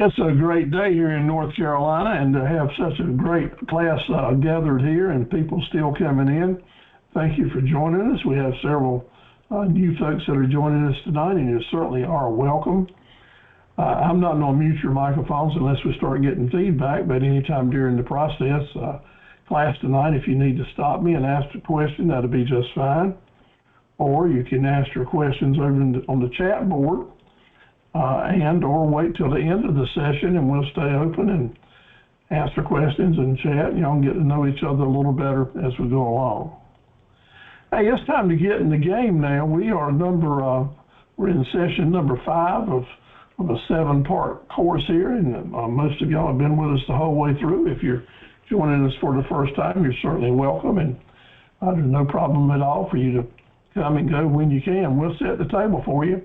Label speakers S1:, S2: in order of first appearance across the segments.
S1: It's a great day here in North Carolina, and to have such a great class gathered here and people still coming in. Thank you for joining us. We have several new folks that are joining us tonight, and you certainly are welcome. I'm not going to mute your microphones unless we start getting feedback, but anytime during the process, class tonight, if you need to stop me and ask a question, that'll be just fine. Or you can ask your questions over on the chat board. Or wait till the end of the session and we'll stay open and answer questions and chat, and y'all can get to know each other a little better as we go along. Hey, it's time to get in the game now. We're in session number 5 of a 7-part course here, and most of y'all have been with us the whole way through. If you're joining us for the first time, you're certainly welcome, and there's no problem at all for you to come and go when you can. We'll set the table for you.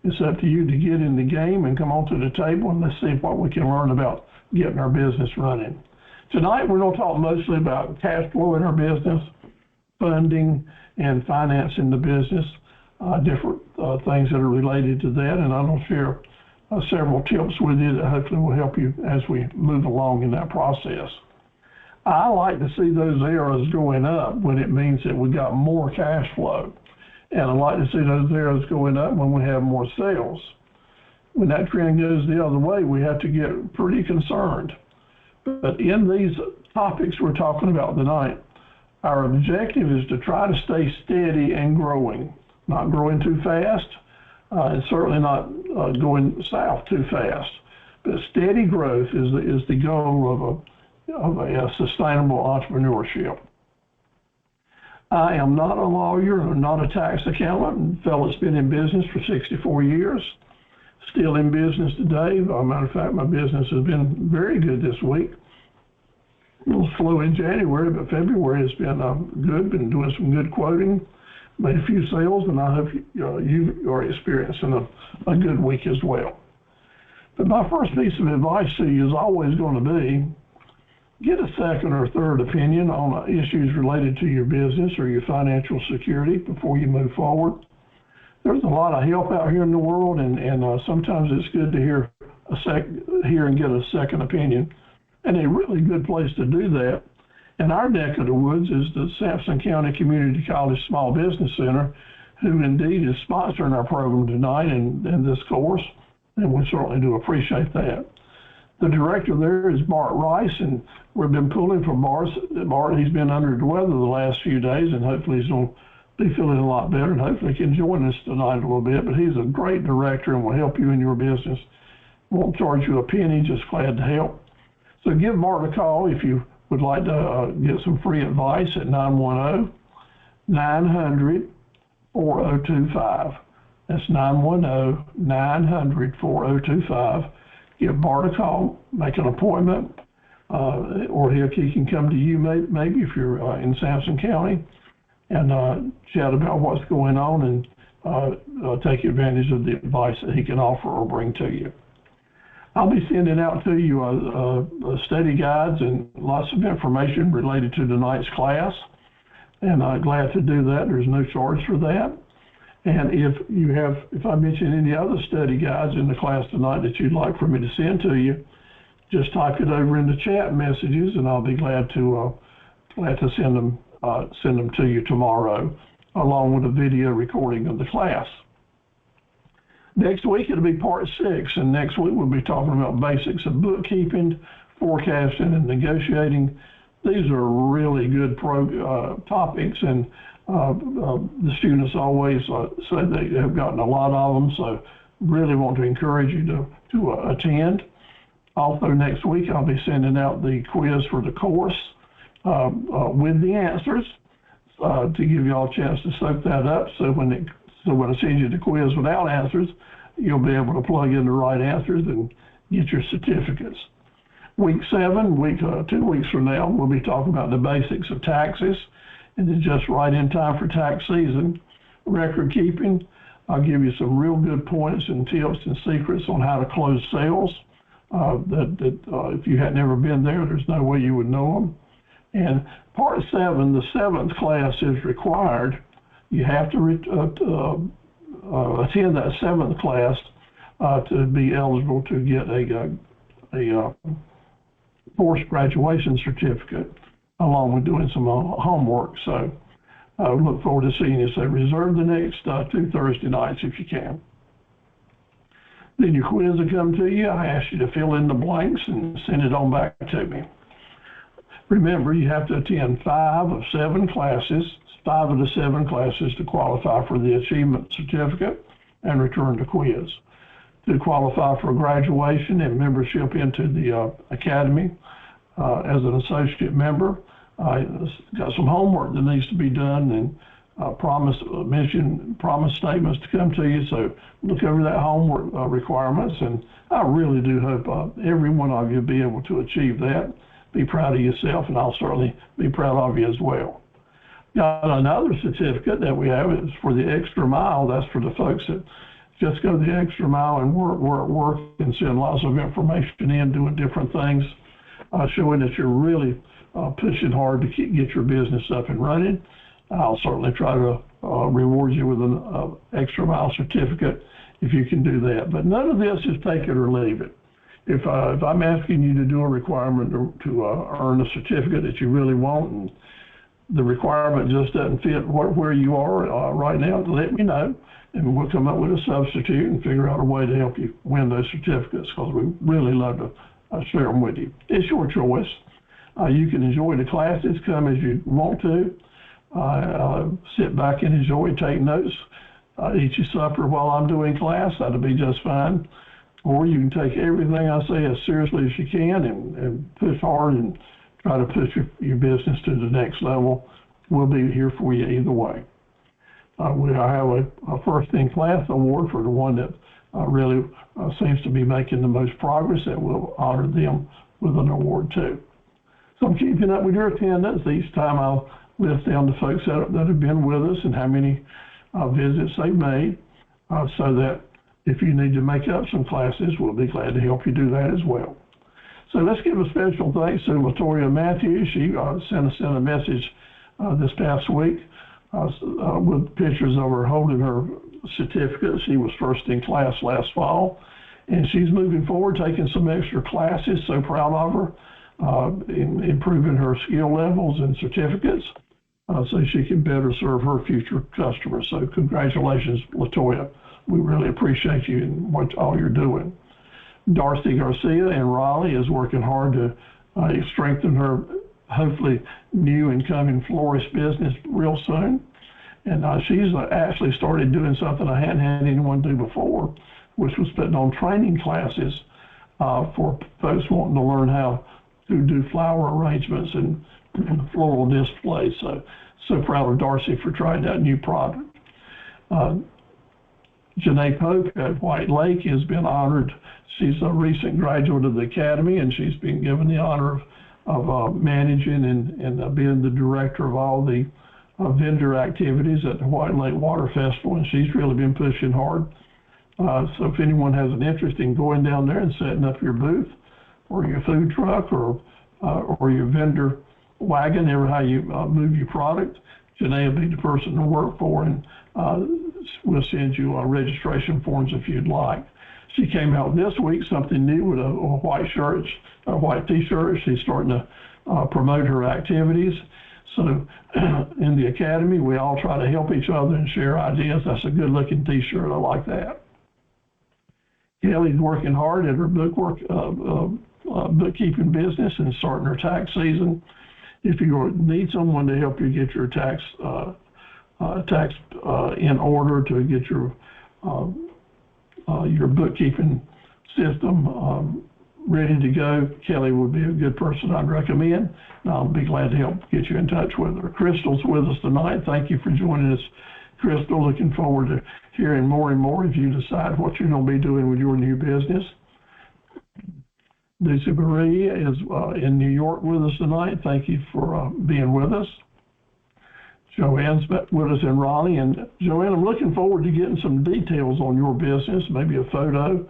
S1: It's up to you to get in the game and come onto the table, and let's see what we can learn about getting our business running. Tonight, we're going to talk mostly about cash flow in our business, funding, and financing the business, different things that are related to that, and I'm going to share several tips with you that hopefully will help you as we move along in that process. I like to see those arrows going up when it means that we got more cash flow. And I like to see those arrows going up when we have more sales. When that trend goes the other way, we have to get pretty concerned. But in these topics we're talking about tonight, our objective is to try to stay steady and growing, not growing too fast, and certainly not going south too fast. But steady growth is the goal of a sustainable entrepreneurship. I am not a lawyer or not a tax accountant. Fellow's been in business for 64 years, still in business today. As a matter of fact, my business has been very good this week. A little slow in January, but February has been good. Been doing some good quoting, made a few sales, and I hope you are experiencing a good week as well. But my first piece of advice to you is always going to be, get a second or third opinion on issues related to your business or your financial security before you move forward. There's a lot of help out here in the world, and sometimes it's good to hear and get a second opinion. And a really good place to do that in our neck of the woods is the Sampson County Community College Small Business Center, who indeed is sponsoring our program tonight and this course, and we certainly do appreciate that. The director there is Bart Rice, and we've been pulling for Bart. He's been under the weather the last few days, and hopefully he's going to be feeling a lot better, and hopefully he can join us tonight a little bit. But he's a great director and will help you in your business. Won't charge you a penny, just glad to help. So give Bart a call if you would like to get some free advice at 910-900-4025. That's 910-900-4025. Give Bart a call, make an appointment, or he can come to you maybe if you're in Sampson County, and chat about what's going on and take advantage of the advice that he can offer or bring to you. I'll be sending out to you study guides and lots of information related to tonight's class, and I'm glad to do that. There's no charge for that. And if I mention any other study guides in the class tonight that you'd like for me to send to you, just type it over in the chat messages, and I'll be glad to send them to you tomorrow, along with a video recording of the class. Next week it'll be part 6, and next week we'll be talking about basics of bookkeeping, forecasting, and negotiating. These are really good topics, and the students always say they have gotten a lot of them, so really want to encourage you to attend. Also next week I'll be sending out the quiz for the course with the answers to give you all a chance to soak that up, so when I send you the quiz without answers, you'll be able to plug in the right answers and get your certificates. Week 7, 2 weeks from now, we'll be talking about the basics of taxes, and it's just right in time for tax season. Record keeping, I'll give you some real good points and tips and secrets on how to close sales. If you had never been there, there's no way you would know them. And part 7, the 7th class is required. You have to attend that 7th class to be eligible to get a a forced graduation certificate along with doing some homework. So I look forward to seeing you. So reserve the next 2 Thursday nights if you can. Then your quiz will come to you. I ask you to fill in the blanks and send it on back to me. Remember, you have to attend 5 of the 7 classes to qualify for the achievement certificate and return the quiz. To qualify for graduation and membership into the academy as an associate member, got some homework that needs to be done, and promise statements to come to you. So look over that homework requirements, and I really do hope every one of you will be able to achieve that. Be proud of yourself, and I'll certainly be proud of you as well. Got another certificate that we have. It's for the extra mile. That's for the folks that just go the extra mile and work and send lots of information in, doing different things, showing that you're really pushing hard to get your business up and running. I'll certainly try to reward you with an extra mile certificate if you can do that. But none of this is take it or leave it. If I'm asking you to do a requirement to earn a certificate that you really want, and the requirement just doesn't fit where you are right now, let me know, and we'll come up with a substitute and figure out a way to help you win those certificates, because we really love to share them with you. It's your choice. You can enjoy the classes, come as you want to, sit back and enjoy, take notes, eat your supper while I'm doing class. That'll be just fine. Or you can take everything I say as seriously as you can and push hard and try to push your business to the next level. We'll be here for you either way. I have a first-in-class award for the one that really seems to be making the most progress, that we'll honor them with an award too. So I'm keeping up with your attendance. Each time I'll list down the folks that have been with us and how many visits they've made, so that if you need to make up some classes, we'll be glad to help you do that as well. So let's give a special thanks to Latoya Matthews. She sent us in a message this past week with pictures of her holding her certificate. She was first in class last fall, and she's moving forward, taking some extra classes. So proud of her, improving her skill levels and certificates so she can better serve her future customers. So congratulations, Latoya. We really appreciate you and all you're doing. Darcy Garcia in Raleigh is working hard to strengthen her, hopefully, new and coming florist business real soon. And she's actually started doing something I hadn't had anyone do before, which was putting on training classes for folks wanting to learn how to do flower arrangements and floral displays. So proud of Darcy for trying that new product. Janae Pope at White Lake has been honored. She's a recent graduate of the Academy, and she's been given the honor of managing and being the director of all the vendor activities at the White Lake Water Festival, and she's really been pushing hard. So if anyone has an interest in going down there and setting up your booth or your food truck or your vendor wagon, ever how you move your product, Janae will be the person to work for, and we'll send you registration forms if you'd like. She came out this week, something new with a white shirt, a white t-shirt. She's starting to promote her activities. So in the Academy, we all try to help each other and share ideas. That's a good looking t-shirt. I like that. Kelly's working hard at her bookkeeping business and starting her tax season. If you need someone to help you get your tax in order, to get your bookkeeping system ready to go, Kelly would be a good person I'd recommend. And I'll be glad to help get you in touch with her. Crystal's with us tonight. Thank you for joining us, Crystal. Looking forward to hearing more and more if you decide what you're going to be doing with your new business. Lucy Marie is in New York with us tonight. Thank you for being with us. Joanne's with us in Raleigh. And Joanne, I'm looking forward to getting some details on your business, maybe a photo.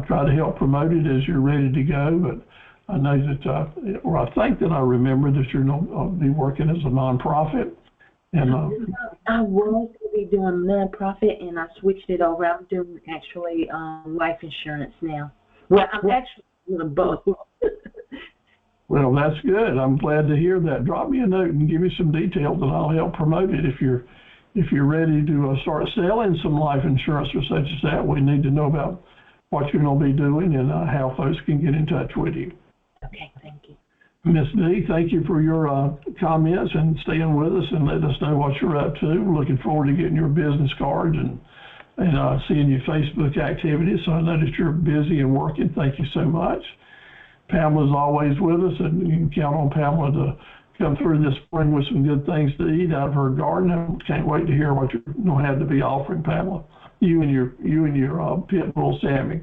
S1: Try to help promote it as you're ready to go. But I know that, or I think that I remember that you're going to be working as a nonprofit. And
S2: I was to be doing nonprofit, and I switched it over. I'm doing actually life insurance now. Well, I'm actually Both.
S1: Well, that's good. I'm glad to hear that. Drop me a note and give me some details, and I'll help promote it. If you're ready to start selling some life insurance or such as that, we need to know about what you're going to be doing and how folks can get in touch with you.
S2: Okay, thank you.
S1: Ms. D, thank you for your comments and staying with us and letting us know what you're up to. We're looking forward to getting your business cards and seeing your Facebook activities. So I know that you're busy and working. Thank you so much. Pamela's always with us, and you can count on Pamela to come through this spring with some good things to eat out of her garden. I can't wait to hear what you're going to have to be offering, Pamela. You and your pit bull Sammy.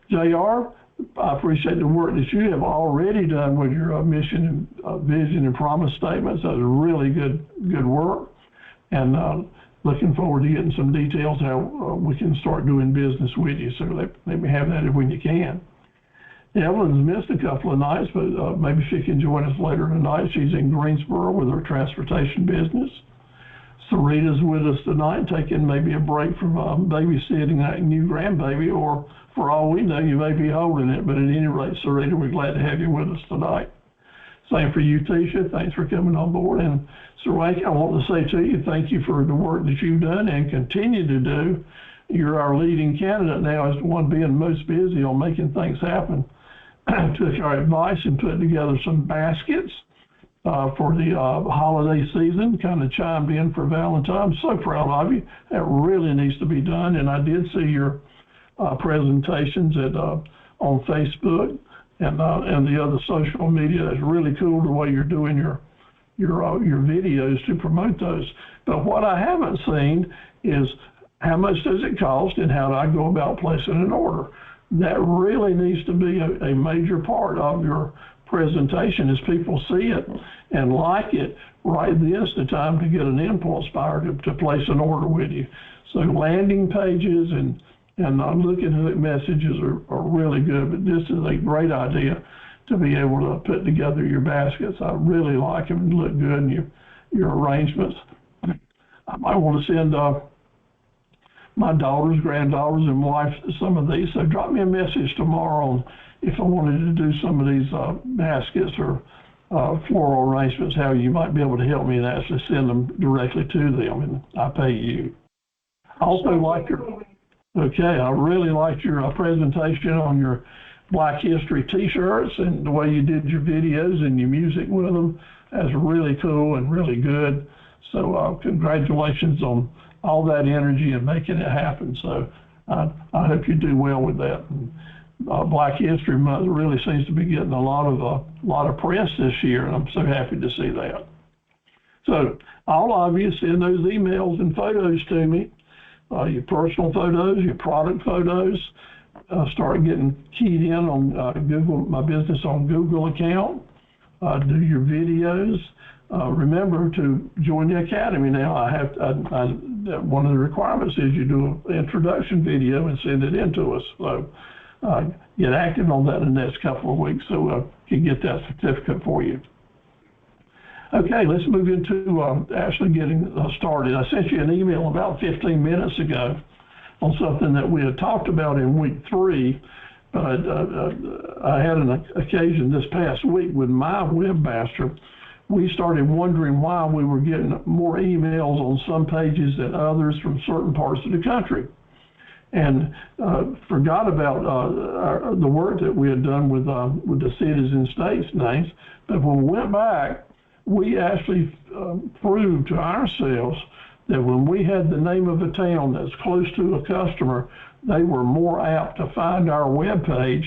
S1: JR, I appreciate the work that you have already done with your mission and vision and promise statements. That was really good work, and looking forward to getting some details how we can start doing business with you. So let me have that when you can. Evelyn's missed a couple of nights, but maybe she can join us later tonight. She's in Greensboro with her transportation business. Sarita's with us tonight, taking maybe a break from babysitting that new grandbaby, or for all we know, you may be holding it. But at any rate, Sarita, we're glad to have you with us tonight. Same for you, Tisha. Thanks for coming on board. And Sarwank, I want to say to you, thank you for the work that you've done and continue to do. You're our leading candidate now as the one being most busy on making things happen. Took our advice and put together some baskets for the holiday season, kind of chimed in for Valentine's. So proud of you. That really needs to be done. And I did see your presentations on Facebook and the other social media. That's really cool the way you're doing your videos to promote those. But what I haven't seen is how much does it cost and how do I go about placing an order? That really needs to be a major part of your presentation. As people see it and like it, right then's the time to get an impulse buyer to place an order with you. So landing pages and looking hook messages are really good, but this is a great idea to be able to put together your baskets. I really like them and look good, and your arrangements. I might want to send my daughters, granddaughters, and wife some of these. So drop me a message tomorrow on if I wanted to do some of these baskets or floral arrangements, how you might be able to help me and actually send them directly to them, and I pay you. I also like I really liked your presentation on your Black History t-shirts and the way you did your videos and your music with them. That's really cool and really good. So congratulations on all that energy and making it happen. So I hope you do well with that. And, Black History Month really seems to be getting a lot of press this year, and I'm so happy to see that. So all of you send those emails and photos to me, your personal photos, your product photos. Start getting keyed in on Google, my business on Google account. Do your videos. Remember to join the Academy now. One of the requirements is you do an introduction video and send it in to us. So get active on that in the next couple of weeks so we can get that certificate for you. Okay, let's move into actually getting started. I sent you an email about 15 minutes ago on something that we had talked about in week 3. But I had an occasion this past week with my webmaster. We started wondering why we were getting more emails on some pages than others from certain parts of the country, and forgot about the work that we had done with the cities and states names. But when we went back, we actually proved to ourselves that when we had the name of a town that's close to a customer, they were more apt to find our web page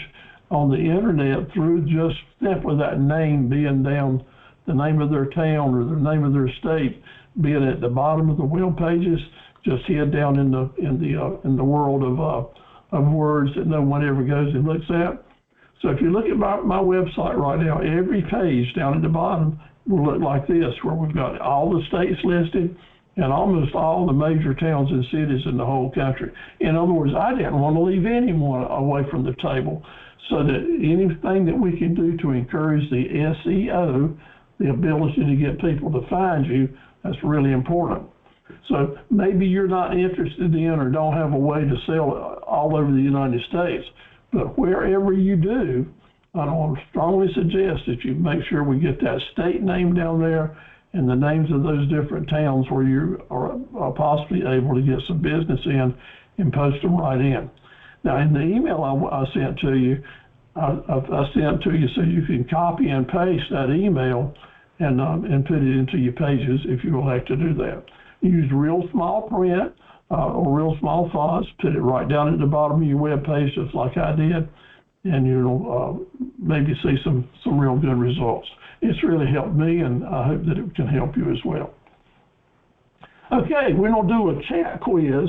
S1: on the internet through just simply that name being down, the name of their town or the name of their state being at the bottom of the web pages, just hid down in the world of words that no one ever goes and looks at. So if you look at my website right now, every page down at the bottom will look like this, where we've got all the states listed and almost all the major towns and cities in the whole country. In other words, I didn't want to leave anyone away from the table, so that anything that we can do to encourage the SEO, the ability to get people to find you, that's really important. So maybe you're not interested in or don't have a way to sell all over the United States. But wherever you do, I want to strongly suggest that you make sure we get that state name down there and the names of those different towns where you are possibly able to get some business in and post them right in. Now, in the email I sent to you, I sent to you so you can copy and paste that email and put it into your pages if you would like to do that. Use real small print or real small fonts, put it right down at the bottom of your web page just like I did, and you'll maybe see some real good results. It's really helped me, and I hope that it can help you as well. Okay, we're going to do a chat quiz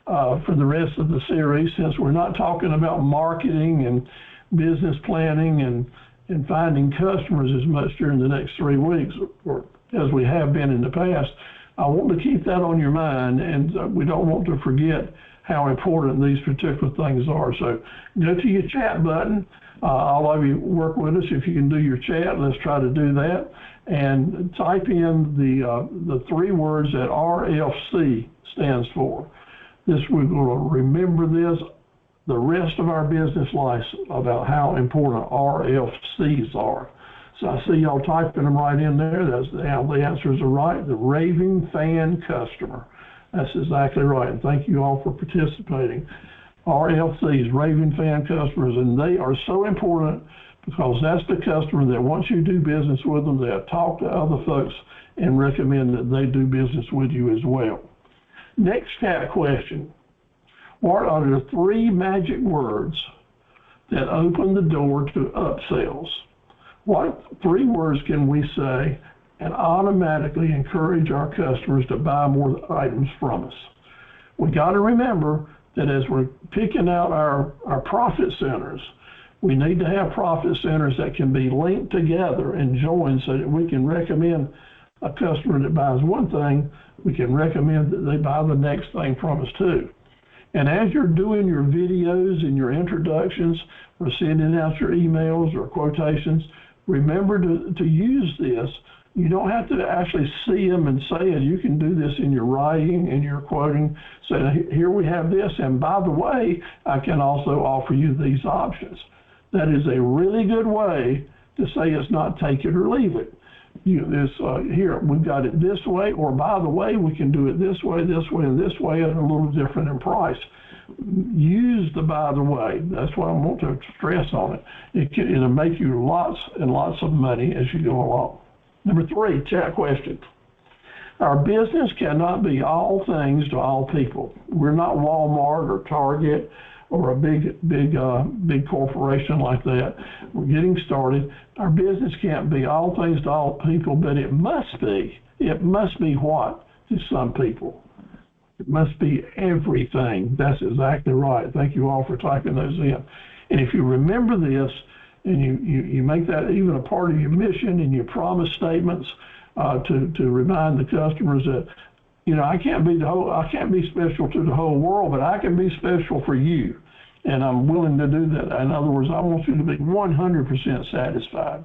S1: for the rest of the series, since we're not talking about marketing and business planning and finding customers as much during the next 3 weeks, or as we have been in the past. I want to keep that on your mind, and we don't want to forget how important these particular things are. So go to your chat button. All of you work with us. If you can do your chat, let's try to do that. And type in the 3 words that RFC stands for. We're going to remember this the rest of our business life about how important RFCs are. So I see y'all typing them right in there. The answers are right. The raving fan customer. That's exactly right. And thank you all for participating. RFCs, raving fan customers, and they are so important because that's the customer that once you do business with them, they'll talk to other folks and recommend that they do business with you as well. Next cat question. What are the 3 magic words that open the door to upsells? What 3 words can we say and automatically encourage our customers to buy more items from us? We got to remember that as we're picking out our profit centers, we need to have profit centers that can be linked together and joined so that we can recommend a customer that buys one thing, we can recommend that they buy the next thing from us too. And as you're doing your videos and your introductions or sending out your emails or quotations, remember to use this. You don't have to actually see them and say it. You can do this in your writing and your quoting. So here we have this, and by the way, I can also offer you these options. That is a really good way to say it's not take it or leave it. Here, we've got it this way, or by the way, we can do it this way, and this way, and a little different in price. Use the by the way. That's what I want to stress on it. It'll make you lots and lots of money as you go along. Number 3, chat question. Our business cannot be all things to all people. We're not Walmart or Target or a big corporation like that. We're getting started. Our business can't be all things to all people, but it must be. It must be what to some people? It must be everything. That's exactly right. Thank you all for typing those in. And if you remember this, and you make that even a part of your mission and your promise statements to remind the customers that, I can't be special to the whole world, but I can be special for you. And I'm willing to do that. In other words, I want you to be 100% satisfied.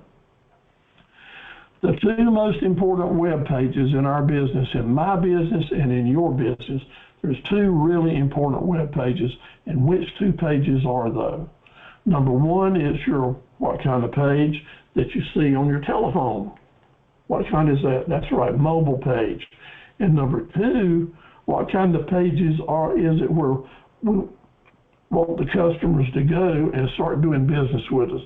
S1: The 2 most important web pages in our business, in my business and in your business, there's 2 really important web pages. And which 2 pages are those? Number 1 is your what kind of page that you see on your telephone. What kind is that? That's right, mobile page. And number 2, what kind of pages is it where we want the customers to go and start doing business with us,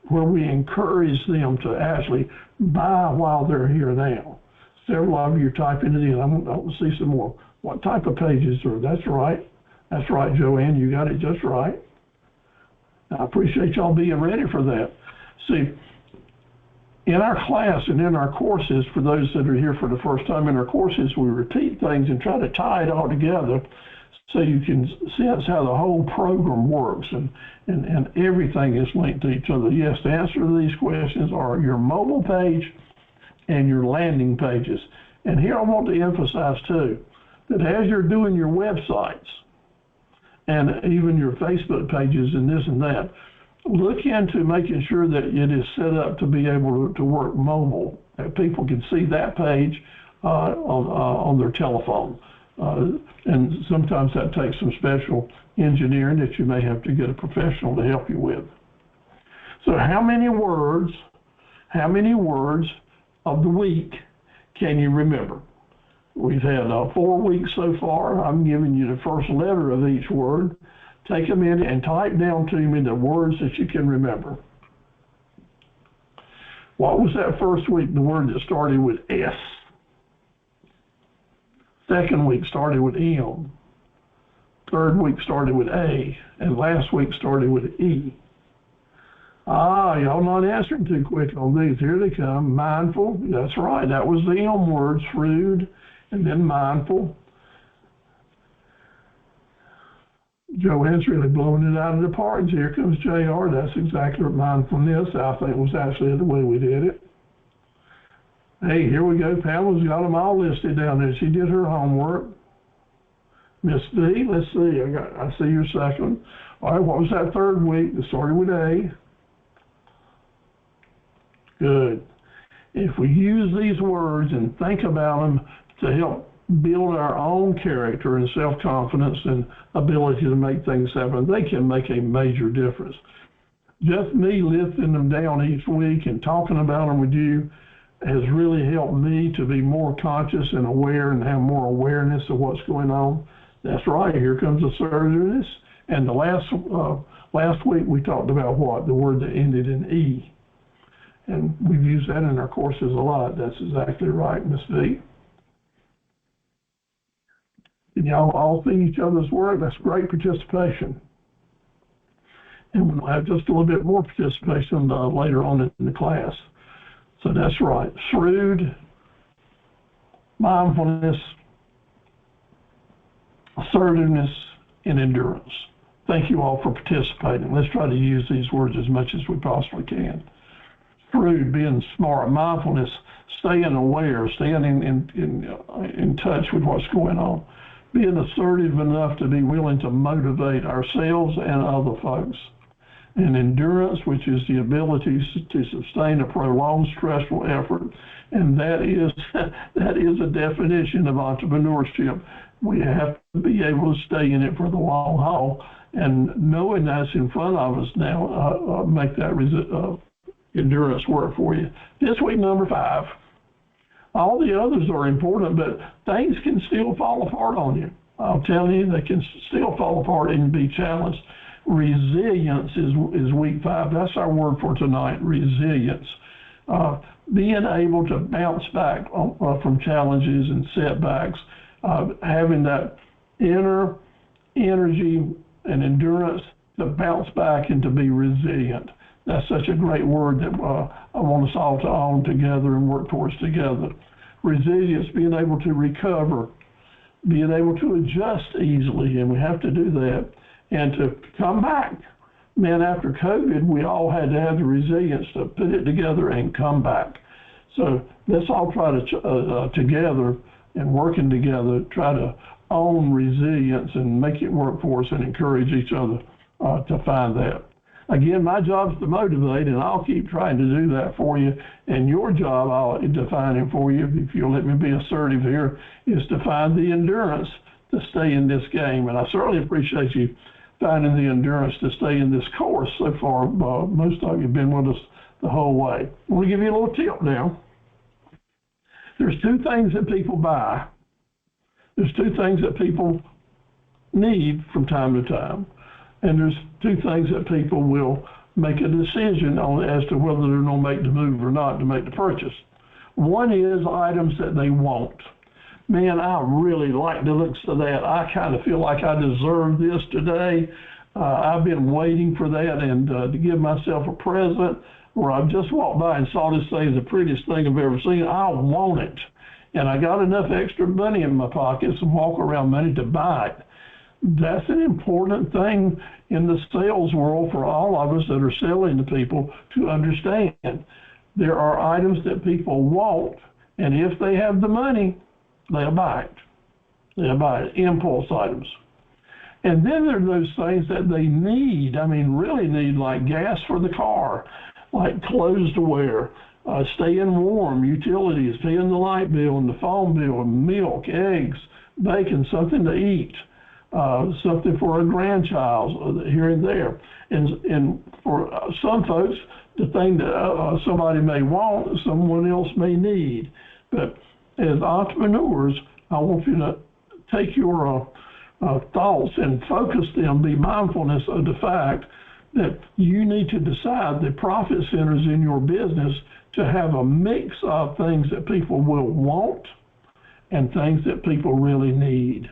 S1: where we encourage them to actually buy while they're here now. Several of you are typing it in. I want to see some more. What type of pages are? That's right, Joanne, you got it just right. I appreciate y'all being ready for that. See, in our class and in our courses, for those that are here for the first time in our courses, we repeat things and try to tie it all together so you can sense how the whole program works and everything is linked to each other. Yes, the answer to these questions are your mobile page and your landing pages. And here I want to emphasize too, that as you're doing your websites and even your Facebook pages and this and that, look into making sure that it is set up to be able to work mobile, that people can see that page on their telephone. And sometimes that takes some special engineering that you may have to get a professional to help you with. So how many words of the week can you remember? We've had 4 weeks so far. I'm giving you the first letter of each word. Take a minute and type down to me the words that you can remember. What was that first week, the word that started with S? Second week started with M. Third week started with A. And last week started with E. Y'all not answering too quick on these. Here they come. Mindful. That's right. That was the M word, shrewd, and then mindful. Joanne's really blowing it out of the park. Here comes JR. That's exactly what mindfulness, I think, was actually the way we did it. Hey, here we go. Pamela's got them all listed down there. She did her homework. Miss D, let's see. I see your second one. All right, what was that third week? It started with A. Good. If we use these words and think about them to help build our own character and self-confidence and ability to make things happen, they can make a major difference. Just me lifting them down each week and talking about them with you has really helped me to be more conscious and aware and have more awareness of what's going on. That's right, here comes assertiveness. And the last week we talked about what? The word that ended in E. And we've used that in our courses a lot. That's exactly right, Miss V. And y'all all see each other's work. That's great participation. And we'll have just a little bit more participation later on in the class. So that's right. Shrewd, mindfulness, assertiveness, and endurance. Thank you all for participating. Let's try to use these words as much as we possibly can. Shrewd, being smart. Mindfulness, staying aware, staying in touch with what's going on. Being assertive enough to be willing to motivate ourselves and other folks. And endurance, which is the ability to sustain a prolonged stressful effort. And that is a definition of entrepreneurship. We have to be able to stay in it for the long haul. And knowing that's in front of us now, make that endurance work for you. This week, number 5. All the others are important, but things can still fall apart on you. I'll tell you, they can still fall apart and be challenged. Resilience is week 5. That's our word for tonight, resilience. Being able to bounce back from challenges and setbacks, having that inner energy and endurance to bounce back and to be resilient. That's such a great word that I want us all to own together and work towards together. Resilience, being able to recover, being able to adjust easily, and we have to do that, and to come back. Man, after COVID, we all had to have the resilience to put it together and come back. So let's all try to, together and working together, try to own resilience and make it work for us and encourage each other to find that. Again, my job is to motivate, and I'll keep trying to do that for you. And your job, I'll define it for you, if you'll let me be assertive here, is to find the endurance to stay in this game. And I certainly appreciate you finding the endurance to stay in this course so far. Most of you have been with us the whole way. I want to give you a little tip now. There's 2 things that people buy. There's 2 things that people need from time to time. And there's 2 things that people will make a decision on as to whether they're going to make the move or not to make the purchase. One is items that they want. Man, I really like the looks of that. I kind of feel like I deserve this today. I've been waiting for that and to give myself a present, where I've just walked by and saw this thing, the prettiest thing I've ever seen. I want it. And I got enough extra money in my pockets and walk around money to buy it. That's an important thing in the sales world for all of us that are selling to people to understand. There are items that people want, and if they have the money, they'll buy it. They'll buy it, impulse items. And then there are those things that they need, really need, like gas for the car, like clothes to wear, staying warm, utilities, paying the light bill and the phone bill, milk, eggs, bacon, something to eat, something for a grandchild here and there. And for some folks, the thing that somebody may want, someone else may need. But as entrepreneurs, I want you to take your thoughts and focus them, be mindfulness of the fact that you need to decide the profit centers in your business to have a mix of things that people will want and things that people really need.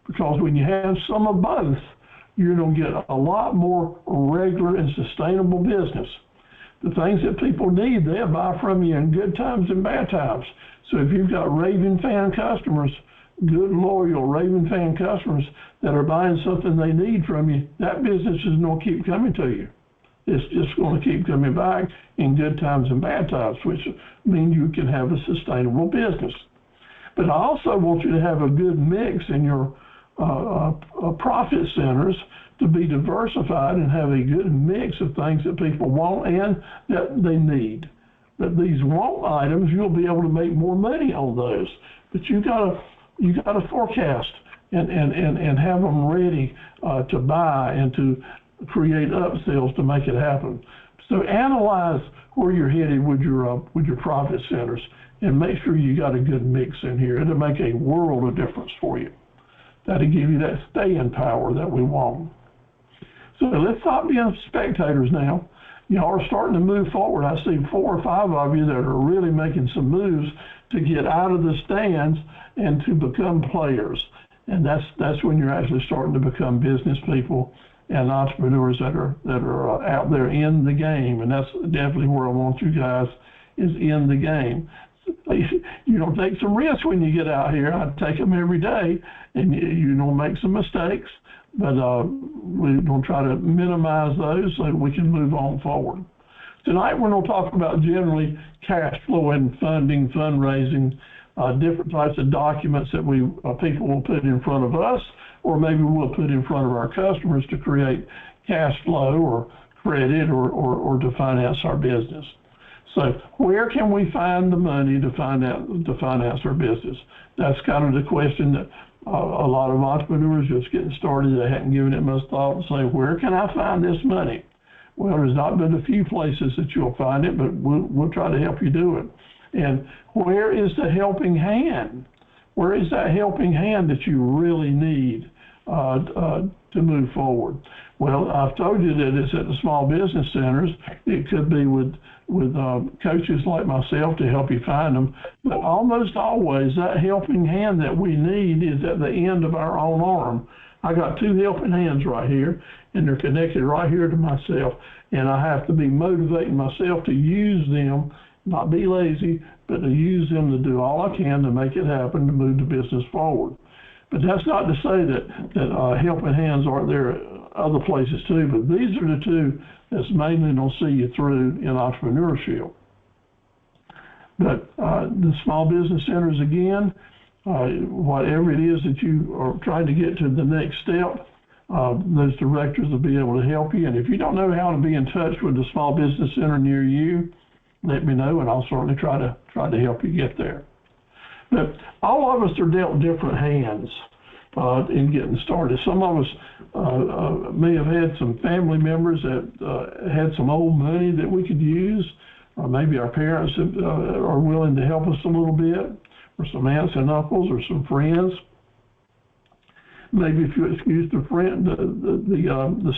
S1: Because when you have some of both, you're going to get a lot more regular and sustainable business. The things that people need, they'll buy from you in good times and bad times. So if you've got raving fan customers, good, loyal, raving fan customers that are buying something they need from you, that business is going to keep coming to you. It's just going to keep coming back in good times and bad times, which means you can have a sustainable business. But I also want you to have a good mix in your profit centers to be diversified and have a good mix of things that people want and that they need. But these want items, you'll be able to make more money on those. But you gotta forecast and have them ready to buy and to create upsells to make it happen. So analyze where you're headed with your profit centers and make sure you got a good mix in here. It'll make a world of difference for you. That'll give you that staying power that we want. So let's stop being spectators now. Y'all are starting to move forward. I see 4 or 5 of you that are really making some moves to get out of the stands and to become players. And that's when you're actually starting to become business people and entrepreneurs that are out there in the game. And that's definitely where I want you guys, is in the game. You don't take some risks when you get out here. I take them every day, and you don't make some mistakes, but we're going to try to minimize those so we can move on forward. Tonight we're going to talk about generally cash flow and funding, fundraising, different types of documents that people will put in front of us, or maybe we'll put in front of our customers to create cash flow or credit or to finance our business. So where can we find the money to finance our business? That's kind of the question that a lot of entrepreneurs just getting started, they hadn't given it much thought and say, where can I find this money? Well, there's not been a few places that you'll find it, but we'll try to help you do it. And where is the helping hand? Where is that helping hand that you really need to move forward? Well, I've told you that it's at the small business centers. It could be with coaches like myself to help you find them. But almost always that helping hand that we need is at the end of our own arm. I got 2 helping hands right here, and they're connected right here to myself. And I have to be motivating myself to use them, not be lazy, but to use them to do all I can to make it happen, to move the business forward. But that's not to say that helping hands aren't there other places too, but these are the 2 that's mainly going to see you through in entrepreneurship. But the small business centers, again, whatever it is that you are trying to get to the next step, those directors will be able to help you. And if you don't know how to be in touch with the small business center near you, let me know, and I'll certainly try to help you get there. But all of us are dealt different hands in getting started. Some of us may have had some family members that had some old money that we could use, or maybe our parents are willing to help us a little bit, or some aunts and uncles, or some friends. Maybe if you excuse the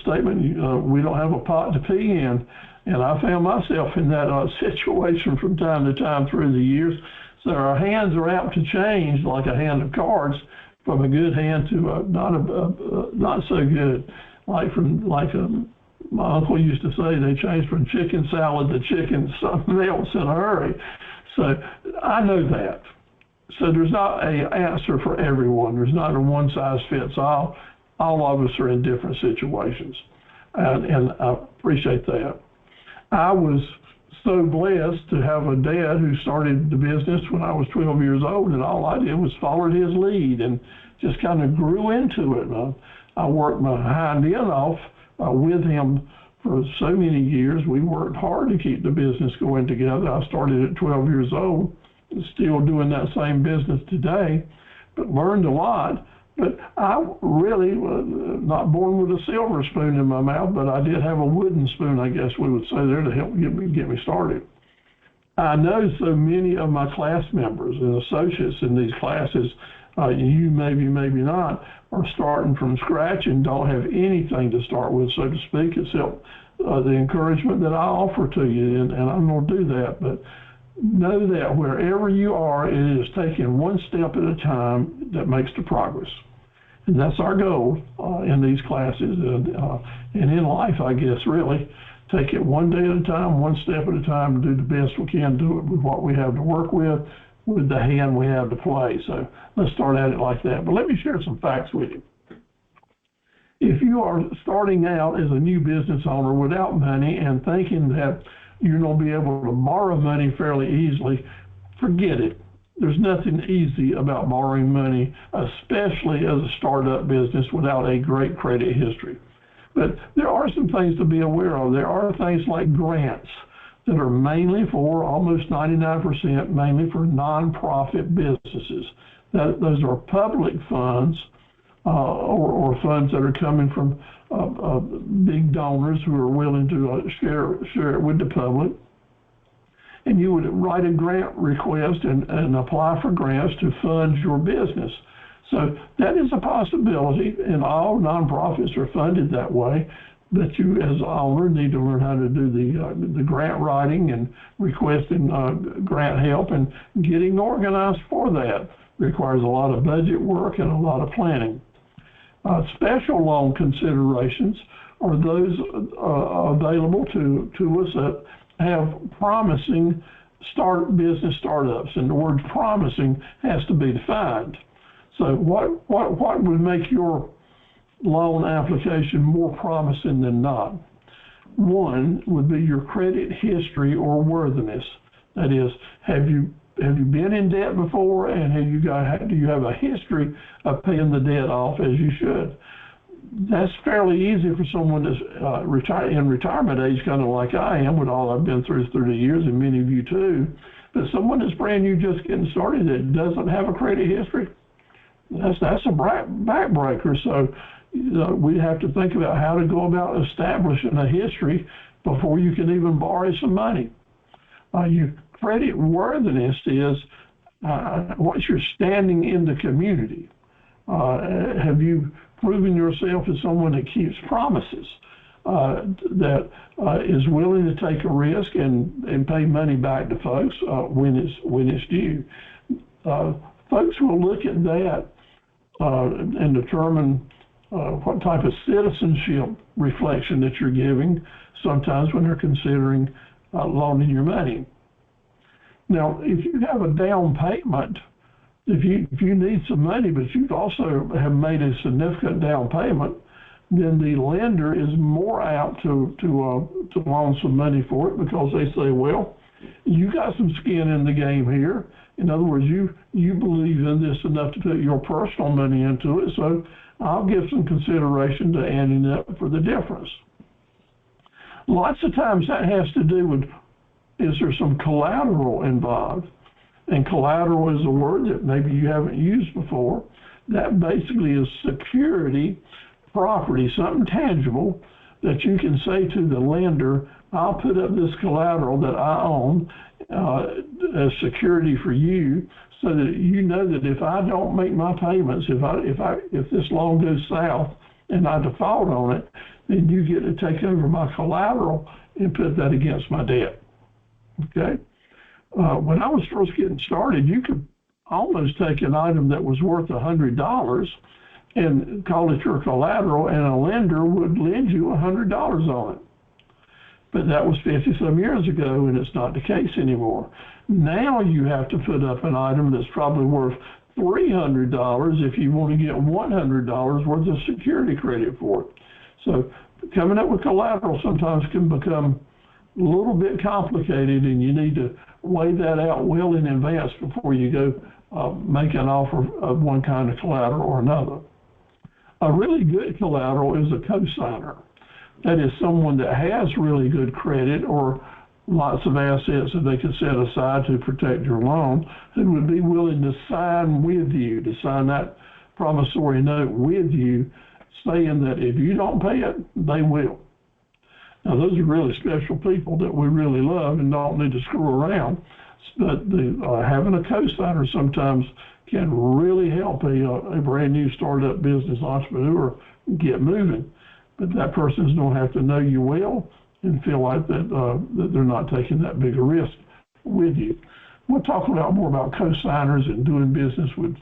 S1: statement, we don't have a pot to pee in. And I found myself in that situation from time to time through the years. So our hands are apt to change, like a hand of cards, from a good hand to not so good. My uncle used to say, they changed from chicken salad to chicken something else in a hurry. So I know that. So there's not an answer for everyone. There's not a one size fits all. All of us are in different situations, and I appreciate that. I was so blessed to have a dad who started the business when I was 12 years old, and all I did was follow his lead and just kind of grew into it. I worked my hind end off with him for so many years. We worked hard to keep the business going together. I started at 12 years old, still doing that same business today. but learned a lot. But I really was not born with a silver spoon in my mouth, but I did have a wooden spoon, I guess we would say there, to help get me started. I know so many of my class members and associates in these classes, you maybe not, are starting from scratch and don't have anything to start with, so to speak, except the encouragement that I offer to you, and I'm going to do that. But know that wherever you are, it is taking one step at a time that makes the progress. And that's our goal in these classes and in life, I guess, really. Take it one day at a time, one step at a time, and do the best we can, do it with what we have to work with the hand we have to play. So let's start at it like that. But let me share some facts with you. If you are starting out as a new business owner without money and thinking that you're going to be able to borrow money fairly easily, forget it. There's nothing easy about borrowing money, especially as a startup business without a great credit history. But there are some things to be aware of. There are things like grants that are mainly for, almost 99%, mainly for nonprofit businesses. Those are public funds or funds that are coming from big donors who are willing to share it with the public. And you would write a grant request and apply for grants to fund your business. So that is a possibility, and all nonprofits are funded that way. But you, as an owner, need to learn how to do the grant writing and requesting grant help, and getting organized for that requires a lot of budget work and a lot of planning. Special loan considerations are those available to us that have promising business startups, and the word promising has to be defined. So what would make your loan application more promising than not? One would be your credit history or worthiness. That is, have you been in debt before, and do you have a history of paying the debt off as you should? That's fairly easy for someone that's in retirement age, kind of like I am, with all I've been through the years, and many of you too. But someone that's brand new, just getting started, that doesn't have a credit history, that's a backbreaker. So we have to think about how to go about establishing a history before you can even borrow some money. Your credit worthiness is what's your standing in the community. Have you proven yourself as someone that keeps promises, that is willing to take a risk and pay money back to folks when it's due? Folks will look at that and determine what type of citizenship reflection that you're giving sometimes when they're considering loaning your money. Now, if you have a down payment, if you need some money, but you also have made a significant down payment, then the lender is more apt to loan some money for it, because they say, well, you got some skin in the game here. In other words, you believe in this enough to put your personal money into it, so I'll give some consideration to adding up for the difference. Lots of times that has to do with, is there some collateral involved? And collateral is a word that maybe you haven't used before. That basically is security, property, something tangible that you can say to the lender, I'll put up this collateral that I own as security for you, so that you know that if I don't make my payments, if this loan goes south and I default on it, then you get to take over my collateral and put that against my debt. Okay? When I was first getting started, you could almost take an item that was worth $100 and call it your collateral, and a lender would lend you $100 on it. But that was 50-some years ago, and it's not the case anymore. Now you have to put up an item that's probably worth $300 if you want to get $100 worth of security credit for it. So coming up with collateral sometimes can become a little bit complicated, and you need to weigh that out well in advance before you go make an offer of one kind of collateral or another. A really good collateral is a cosigner. That is someone that has really good credit or lots of assets that they could set aside to protect your loan, who would be willing to sign with you, to sign that promissory note with you, saying that if you don't pay it, they will. Now, those are really special people that we really love and don't need to screw around. But having a co-signer sometimes can really help a brand new startup business entrepreneur get moving. But that person's going to have to know you well and feel like that they're not taking that big a risk with you. We'll talk more about co-signers and doing business with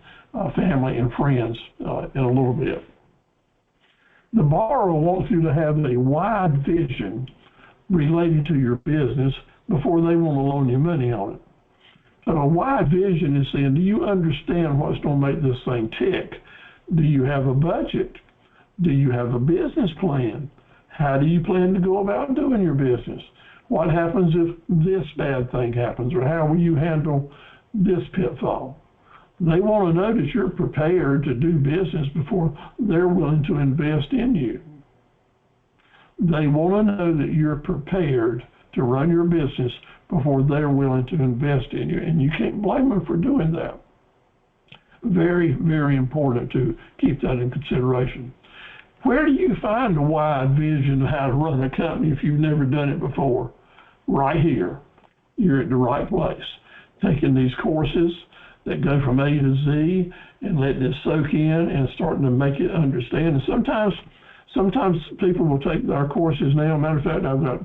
S1: family and friends in a little bit. The borrower wants you to have a wide vision related to your business before they want to loan you money on it. So a wide vision is saying, do you understand what's going to make this thing tick? Do you have a budget? Do you have a business plan? How do you plan to go about doing your business? What happens if this bad thing happens, or how will you handle this pitfall? They want to know that you're prepared to do business before they're willing to invest in you. They want to know that you're prepared to run your business before they're willing to invest in you, and you can't blame them for doing that. Very, very important to keep that in consideration. Where do you find a wide vision of how to run a company if you've never done it before? Right here. You're at the right place. Taking these courses that go from A to Z and letting it soak in and starting to make it understand. And sometimes people will take our courses now. Matter of fact, I've got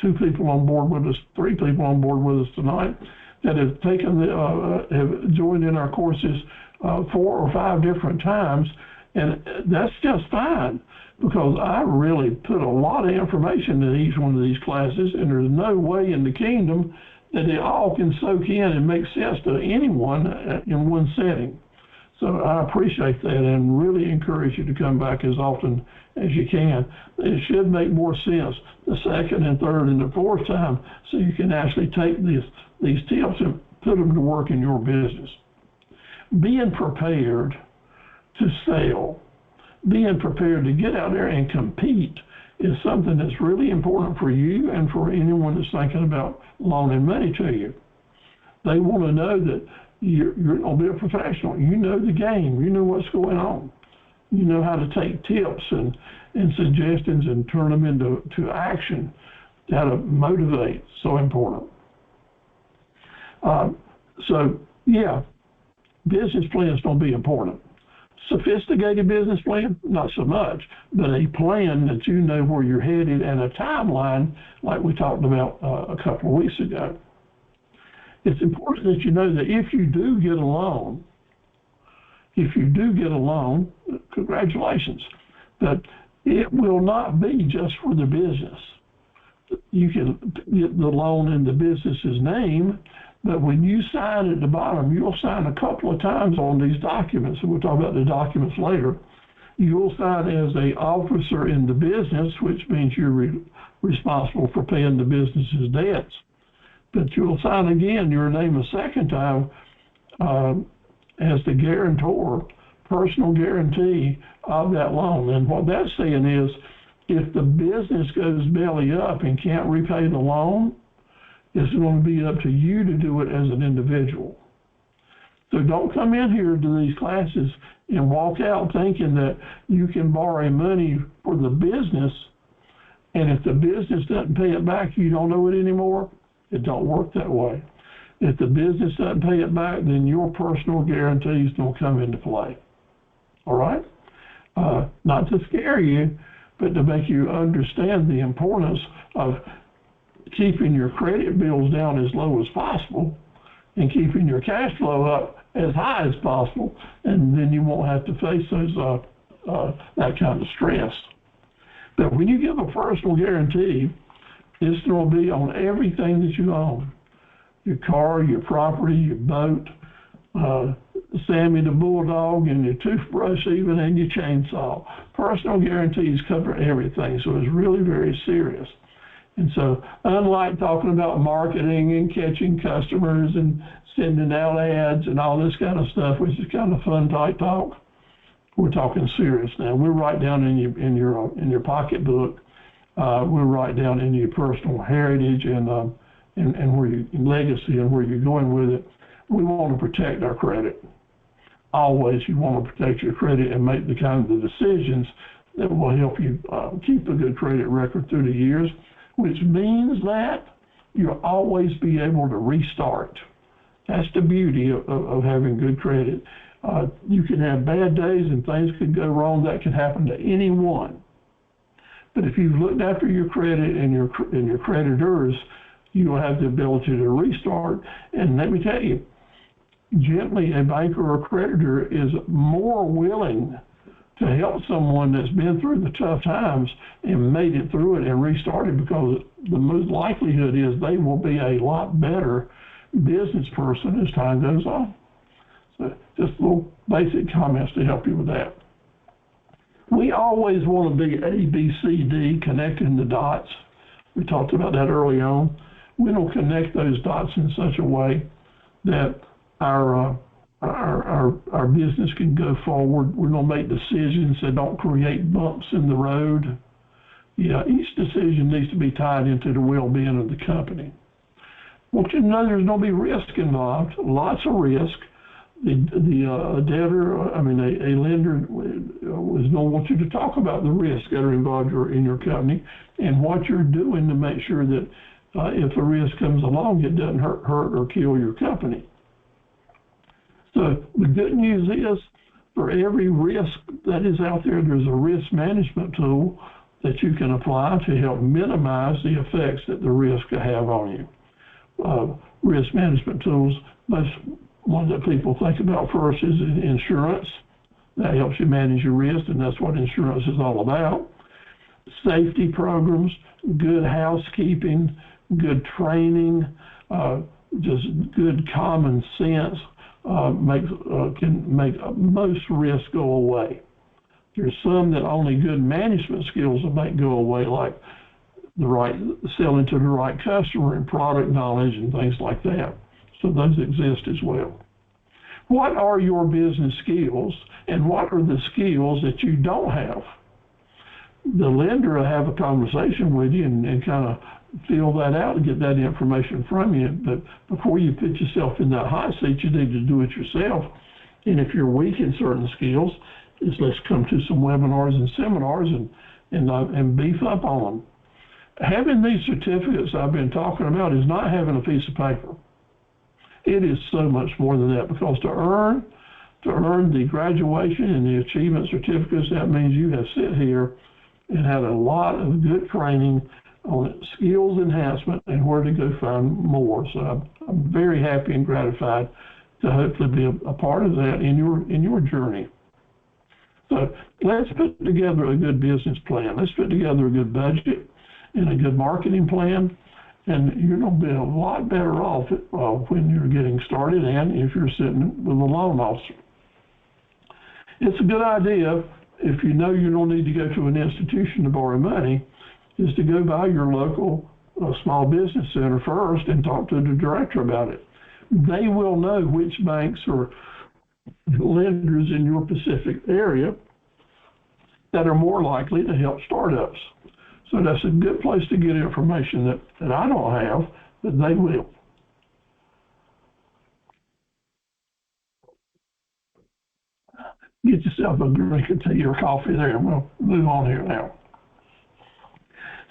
S1: 2 people on board with us, 3 people on board with us tonight that have have joined in our courses 4 or 5 different times. And that's just fine, because I really put a lot of information in each one of these classes, and there's no way in the kingdom that it all can soak in and make sense to anyone in one setting. So I appreciate that and really encourage you to come back as often as you can. It should make more sense the second and third and the fourth time, so you can actually take these tips and put them to work in your business. Being prepared to sell, being prepared to get out there and compete is something that's really important for you and for anyone that's thinking about loaning money to you. They want to know that you're going to be a professional. You know the game. You know what's going on. You know how to take tips and suggestions and turn them into action, how to motivate. So important. Business plan is going to be important. Sophisticated business plan, not so much, but a plan that you know where you're headed and a timeline like we talked about a couple of weeks ago. It's important that you know that if you do get a loan, congratulations, but it will not be just for the business. You can get the loan in the business's name, but when you sign at the bottom, you'll sign a couple of times on these documents, and we'll talk about the documents later. You'll sign as an officer in the business, which means you're responsible for paying the business's debts. But you'll sign again your name a second time as the guarantor, personal guarantee of that loan. And what that's saying is, if the business goes belly up and can't repay the loan, it's going to be up to you to do it as an individual. So don't come in here to these classes and walk out thinking that you can borrow money for the business, and if the business doesn't pay it back, you don't owe it anymore. It don't work that way. If the business doesn't pay it back, then your personal guarantee is going to come into play. All right? Not to scare you, but to make you understand the importance of keeping your credit bills down as low as possible and keeping your cash flow up as high as possible, and then you won't have to face those that kind of stress. But when you give a personal guarantee, it's going to be on everything that you own. Your car, your property, your boat, Sammy the bulldog, and your toothbrush even, and your chainsaw. Personal guarantees cover everything, so it's really very serious. And so, unlike talking about marketing and catching customers and sending out ads and all this kind of stuff, which is kind of fun type talk, we're talking serious now. We'll write down in your pocketbook. We'll write down in your personal heritage and and where your legacy and where you're going with it, we want to protect our credit. Always, you want to protect your credit and make the kind of decisions that will help you keep a good credit record through the years, which means that you'll always be able to restart. That's the beauty of having good credit. You can have bad days and things could go wrong. That can happen to anyone. But if you've looked after your credit and your creditors, you will have the ability to restart. And let me tell you, gently, a banker or creditor is more willing to help someone that's been through the tough times and made it through it and restarted, because the most likelihood is they will be a lot better business person as time goes on. So just little basic comments to help you with that. We always want to be A, B, C, D, connecting the dots. We talked about that early on. We don't connect those dots in such a way that our business can go forward. We're going to make decisions that don't create bumps in the road. Yeah, each decision needs to be tied into the well-being of the company. Want you to know there's going to be risk involved, lots of risk. The debtor, a lender is going to want you to talk about the risks that are involved in your company and what you're doing to make sure that if a risk comes along, it doesn't hurt or kill your company. So the good news is, for every risk that is out there, there's a risk management tool that you can apply to help minimize the effects that the risk could have on you. Risk management tools, most one that people think about first is insurance. That helps you manage your risk, and that's what insurance is all about. Safety programs, good housekeeping, good training, just good common sense can make most risks go away. There's some that only good management skills will make go away, like selling to the right customer and product knowledge and things like that. So those exist as well. What are your business skills, and what are the skills that you don't have? The lender will have a conversation with you and kind of feel that out and get that information from you. But before you put yourself in that hot seat, you need to do it yourself. And if you're weak in certain skills, let's come to some webinars and seminars and beef up on them. Having these certificates I've been talking about is not having a piece of paper. It is so much more than that, because to earn the graduation and the achievement certificates, that means you have sit here and had a lot of good training on skills enhancement and where to go find more. So I'm very happy and gratified to hopefully be a part of that in your journey. So let's put together a good business plan. Let's put together a good budget and a good marketing plan, and you're going to be a lot better off when you're getting started and if you're sitting with a loan officer. It's a good idea, if you know you don't need to go to an institution to borrow money, is to go by your local small business center first and talk to the director about it. They will know which banks or lenders in your specific area that are more likely to help startups. So that's a good place to get information that I don't have, but they will. Get yourself a drink of tea or coffee there, and we'll move on here now.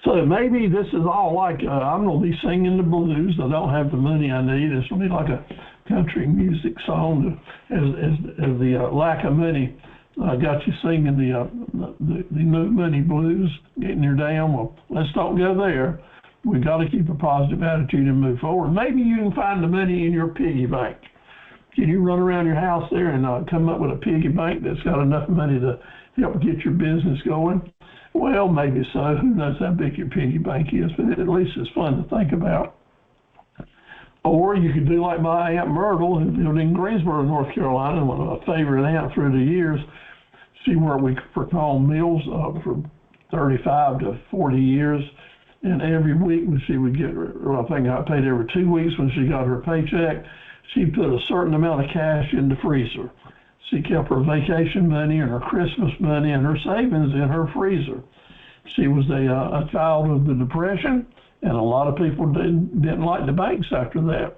S1: So maybe this is all like, I'm going to be singing the blues. I don't have the money I need. It's going to be like a country music song as the lack of money got you singing the no money blues, getting your down. Well, let's don't go there. We've got to keep a positive attitude and move forward. Maybe you can find the money in your piggy bank. Can you run around your house there and come up with a piggy bank that's got enough money to help get your business going? Well, maybe so. Who knows how big your piggy bank is, but at least it's fun to think about. Or you could do like my Aunt Myrtle, who lived in Greensboro, North Carolina, one of my favorite aunts through the years. She worked for home meals for 35 to 40 years. And every week when she would get, I think I paid every 2 weeks when she got her paycheck, she put a certain amount of cash in the freezer. She kept her vacation money and her Christmas money and her savings in her freezer. She was a child of the Depression, And a lot of people didn't like the banks after that.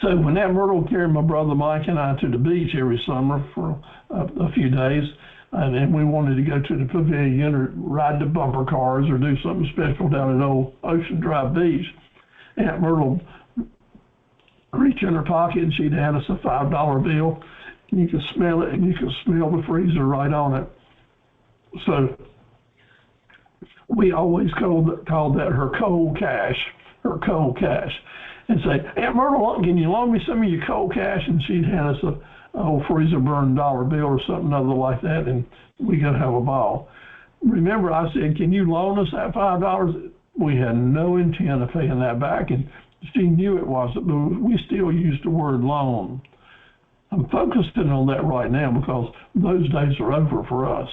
S1: So when that Myrtle carried my brother Mike and I to the beach every summer for a few days, and then we wanted to go to the pavilion or ride the bumper cars or do something special down at Old Ocean Drive Beach, Aunt Myrtle reach in her pocket and she'd hand us a $5 bill, and you could smell it, and you could smell the freezer right on it. So we always called that her cold cash, and say, Aunt Myrtle, can you loan me some of your cold cash? And she'd hand us a old freezer burned dollar bill or something other like that, and we could have a ball. Remember, I said, can you loan us that $5? We had no intent of paying that back, and she knew it wasn't, but we still used the word loan. I'm focusing on that right now because those days are over for us.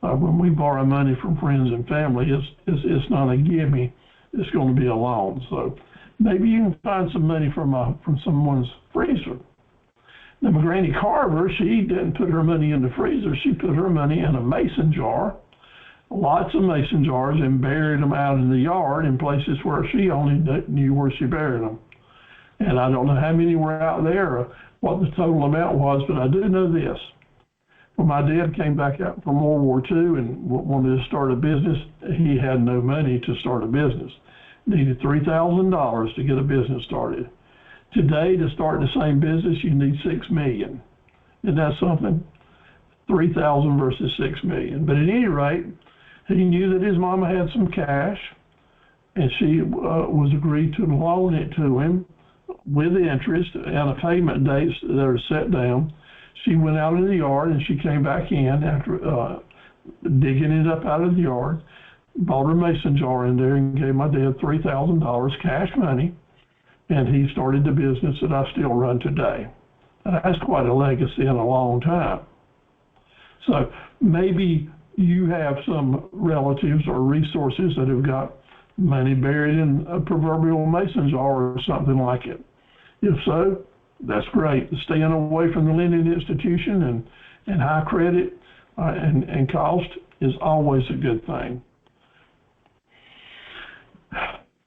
S1: When we borrow money from friends and family, it's not a gimme, it's going to be a loan. So maybe you can find some money from someone's freezer. Now, my Granny Carver, she didn't put her money in the freezer, she put her money in a mason jar, lots of mason jars, and buried them out in the yard in places where she only knew where she buried them. And I don't know how many were out there or what the total amount was, but I do know this. When my dad came back out from World War II and wanted to start a business, he had no money to start a business. Needed $3,000 to get a business started. Today, to start the same business, you need $6 million. Isn't that something? 3,000 versus 6 million. But at any rate, he knew that his mama had some cash, and she was agreed to loan it to him with interest and a payment dates that are set down. She went out in the yard and she came back in after digging it up out of the yard, bought her mason jar in there and gave my dad $3,000 cash money, and he started the business that I still run today. That's quite a legacy in a long time. So maybe you have some relatives or resources that have got money buried in a proverbial mason jar or something like it. If so, that's great. Staying away from the lending institution and high credit and cost is always a good thing.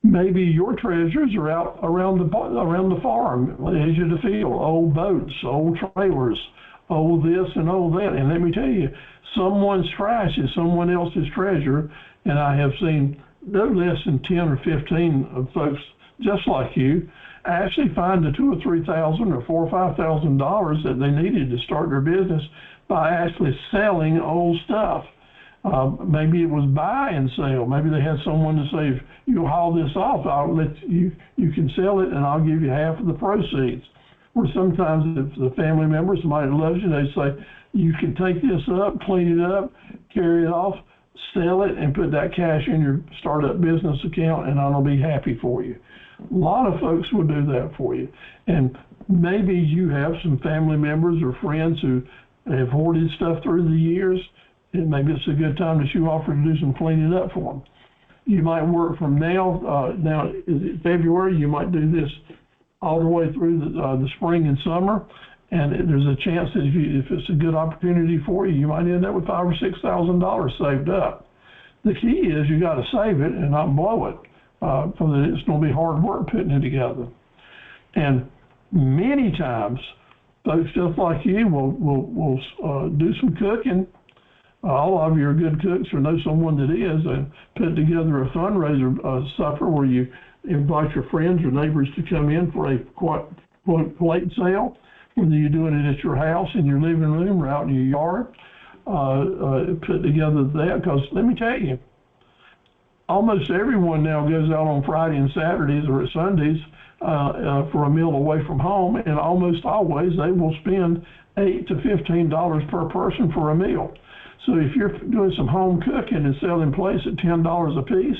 S1: Maybe your treasures are out around the farm, edge of the field, old boats, old trailers, old this and old that. And let me tell you, someone's trash is someone else's treasure, and I have seen no less than 10 or 15 of folks just like you actually find the $2,000 or $3,000 or $4,000 or $5,000 that they needed to start their business by actually selling old stuff. Maybe it was buy and sell. Maybe they had someone to say, if you haul this off, I'll let you can sell it and I'll give you half of the proceeds. Or sometimes if the family member, somebody loves you, they say, you can take this up, clean it up, carry it off, sell it, and put that cash in your startup business account, and I'll be happy for you. A lot of folks will do that for you. And maybe you have some family members or friends who have hoarded stuff through the years, and maybe it's a good time that you offer to do some cleaning up for them. You might work from now is it February, you might do this all the way through the spring and summer, and there's a chance that if it's a good opportunity for you, you might end up with $5,000 or $6,000 saved up. The key is you got to save it and not blow it, so that it's going to be hard work putting it together. And many times, folks just like you will do some cooking. All of you are good cooks or know someone that is, and put together a fundraiser supper where you invite your friends or neighbors to come in for a quote plate sale, whether you're doing it at your house, in your living room, or out in your yard. Put together that, because let me tell you, almost everyone now goes out on Friday and Saturdays or at Sundays for a meal away from home, and almost always they will spend $8 to $15 per person for a meal. So if you're doing some home cooking and selling plates at $10 a piece,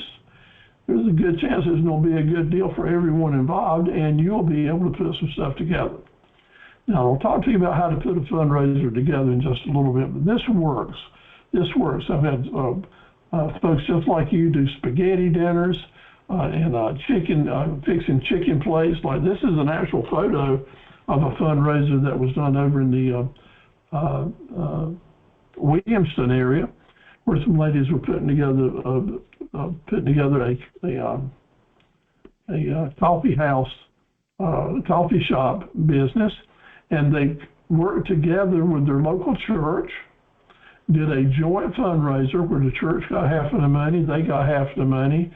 S1: there's a good chance it's going to be a good deal for everyone involved, and you'll be able to put some stuff together. Now, I'll talk to you about how to put a fundraiser together in just a little bit, but this works. This works. I've had folks just like you do spaghetti dinners and fixing chicken plates. Like, this is an actual photo of a fundraiser that was done over in the Williamston area, where some ladies were putting together putting together a coffee house, coffee shop business, and they worked together with their local church, did a joint fundraiser where the church got half of the money, they got half the money.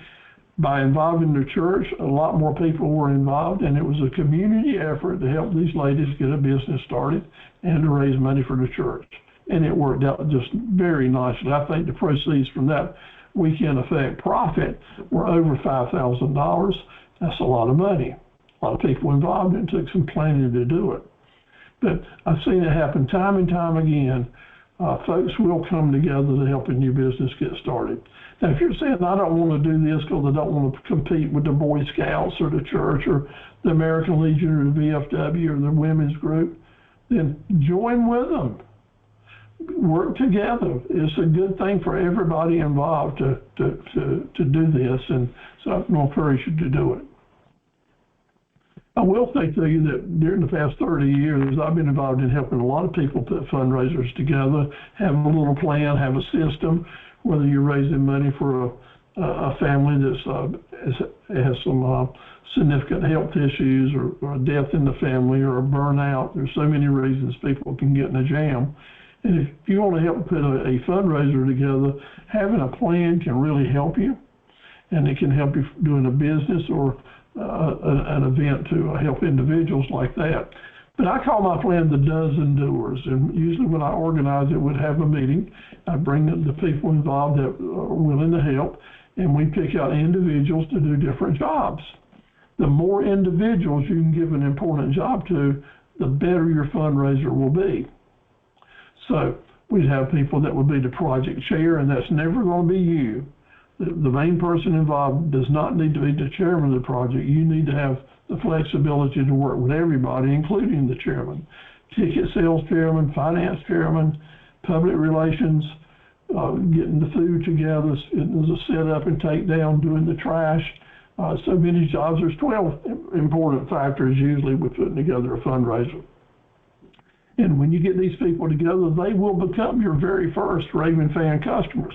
S1: By involving the church, a lot more people were involved, and it was a community effort to help these ladies get a business started and to raise money for the church. And it worked out just very nicely. I think the proceeds from that weekend effect profit were over $5,000. That's a lot of money. A lot of people involved, and it took some planning to do it. But I've seen it happen time and time again. Folks will come together to help a new business get started. Now, if you're saying, I don't want to do this because I don't want to compete with the Boy Scouts or the church or the American Legion or the VFW or the women's group, then join with them. Work together. It's a good thing for everybody involved to do this, and so I encourage you to do it. I will say to you that during the past 30 years, I've been involved in helping a lot of people put fundraisers together, have a little plan, have a system, whether you're raising money for a family that has some significant health issues or a death in the family or a burnout. There's so many reasons people can get in a jam. And if you want to help put a fundraiser together, having a plan can really help you, and it can help you doing a business or an event to help individuals like that. But I call my plan the dozen doers, and usually when I organize it, we'd have a meeting. I bring the people involved that are willing to help, and we pick out individuals to do different jobs. The more individuals you can give an important job to, the better your fundraiser will be. So we'd have people that would be the project chair, and that's never going to be you. The main person involved does not need to be the chairman of the project. You need to have the flexibility to work with everybody, including the chairman. Ticket sales chairman, finance chairman, public relations, getting the food together, there's a set up and take down, doing the trash. So many jobs. There's 12 important factors usually with putting together a fundraiser. And when you get these people together, they will become your very first Raven fan customers.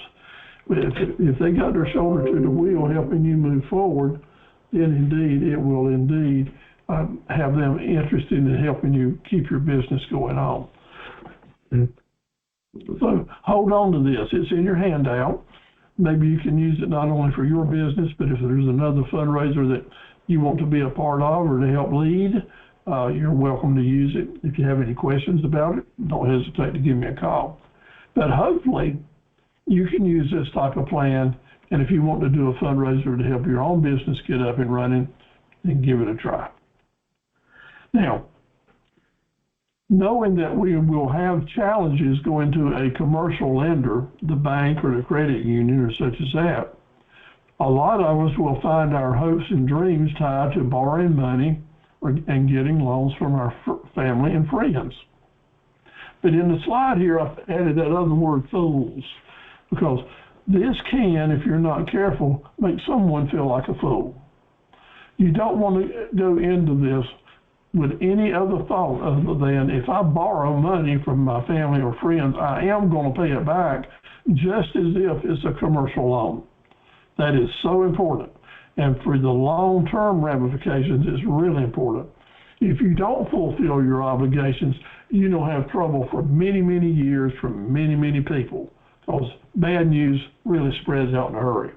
S1: If they got their shoulder to the wheel helping you move forward, then indeed it will indeed have them interested in helping you keep your business going on. So hold on to this. It's in your handout. Maybe you can use it not only for your business, but if there's another fundraiser that you want to be a part of or to help lead, you're welcome to use it. If you have any questions about it, don't hesitate to give me a call. But hopefully, you can use this type of plan, and if you want to do a fundraiser to help your own business get up and running, then give it a try. Now, knowing that we will have challenges going to a commercial lender, the bank or the credit union or such as that, a lot of us will find our hopes and dreams tied to borrowing money and getting loans from our family and friends. But in the slide here, I've added that other word, fools, because this can, if you're not careful, make someone feel like a fool. You don't want to go into this with any other thought other than, if I borrow money from my family or friends, I am going to pay it back, just as if it's a commercial loan. That is so important. And for the long-term ramifications, it's really important. If you don't fulfill your obligations, you'll have trouble for many, many years from many, many people, because bad news really spreads out in a hurry.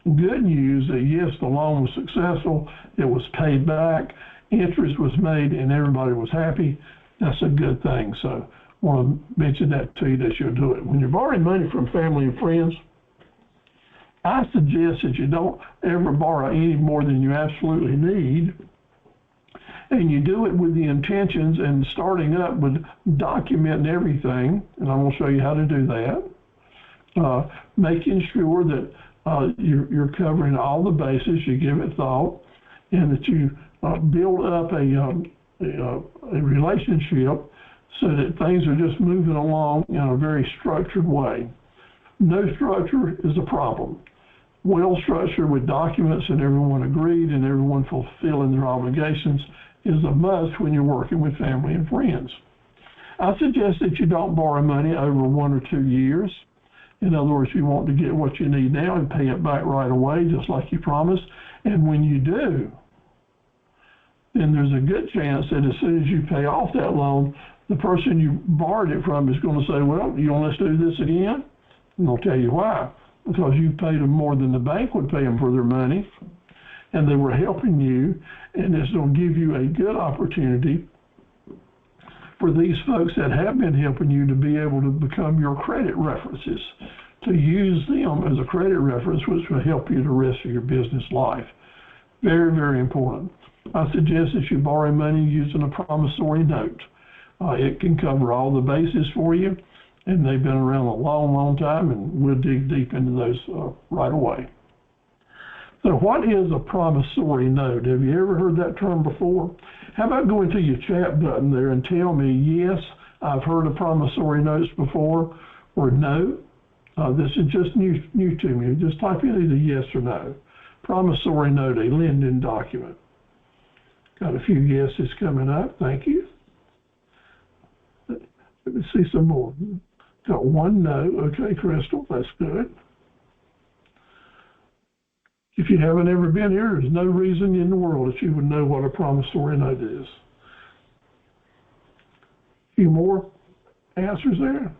S1: Good news that yes, the loan was successful, it was paid back, interest was made, and everybody was happy. That's a good thing. So I want to mention that to you, that you'll do it. When you're borrowing money from family and friends, I suggest that you don't ever borrow any more than you absolutely need. And you do it with the intentions and starting up with documenting everything, and I'm going to show you how to do that. Making sure that you're covering all the bases, you give it thought, and that you build up a relationship so that things are just moving along in a very structured way. No structure is a problem. Well structured with documents and everyone agreed and everyone fulfilling their obligations is a must when you're working with family and friends. I suggest that you don't borrow money over 1 or 2 years. In other words, you want to get what you need now and pay it back right away, just like you promised. And when you do, then there's a good chance that as soon as you pay off that loan, the person you borrowed it from is going to say, well, you want us to do this again? And they'll tell you why. Because you paid them more than the bank would pay them for their money, and they were helping you, and it's going to give you a good opportunity for these folks that have been helping you to be able to become your credit references, to use them as a credit reference, which will help you the rest of your business life. Very, very important. I suggest that you borrow money using a promissory note. It can cover all the bases for you, and they've been around a long, long time, and we'll dig deep into those right away. So what is a promissory note? Have you ever heard that term before? How about going to your chat button there and tell me, yes, I've heard of promissory notes before, or no, this is just new to me. Just type in either yes or no. Promissory note, a lending document. Got a few yeses coming up. Thank you. Let me see some more. Got one no. Okay, Crystal, that's good. If you haven't ever been here, there's no reason in the world that you would know what a promissory note is. A few more answers there.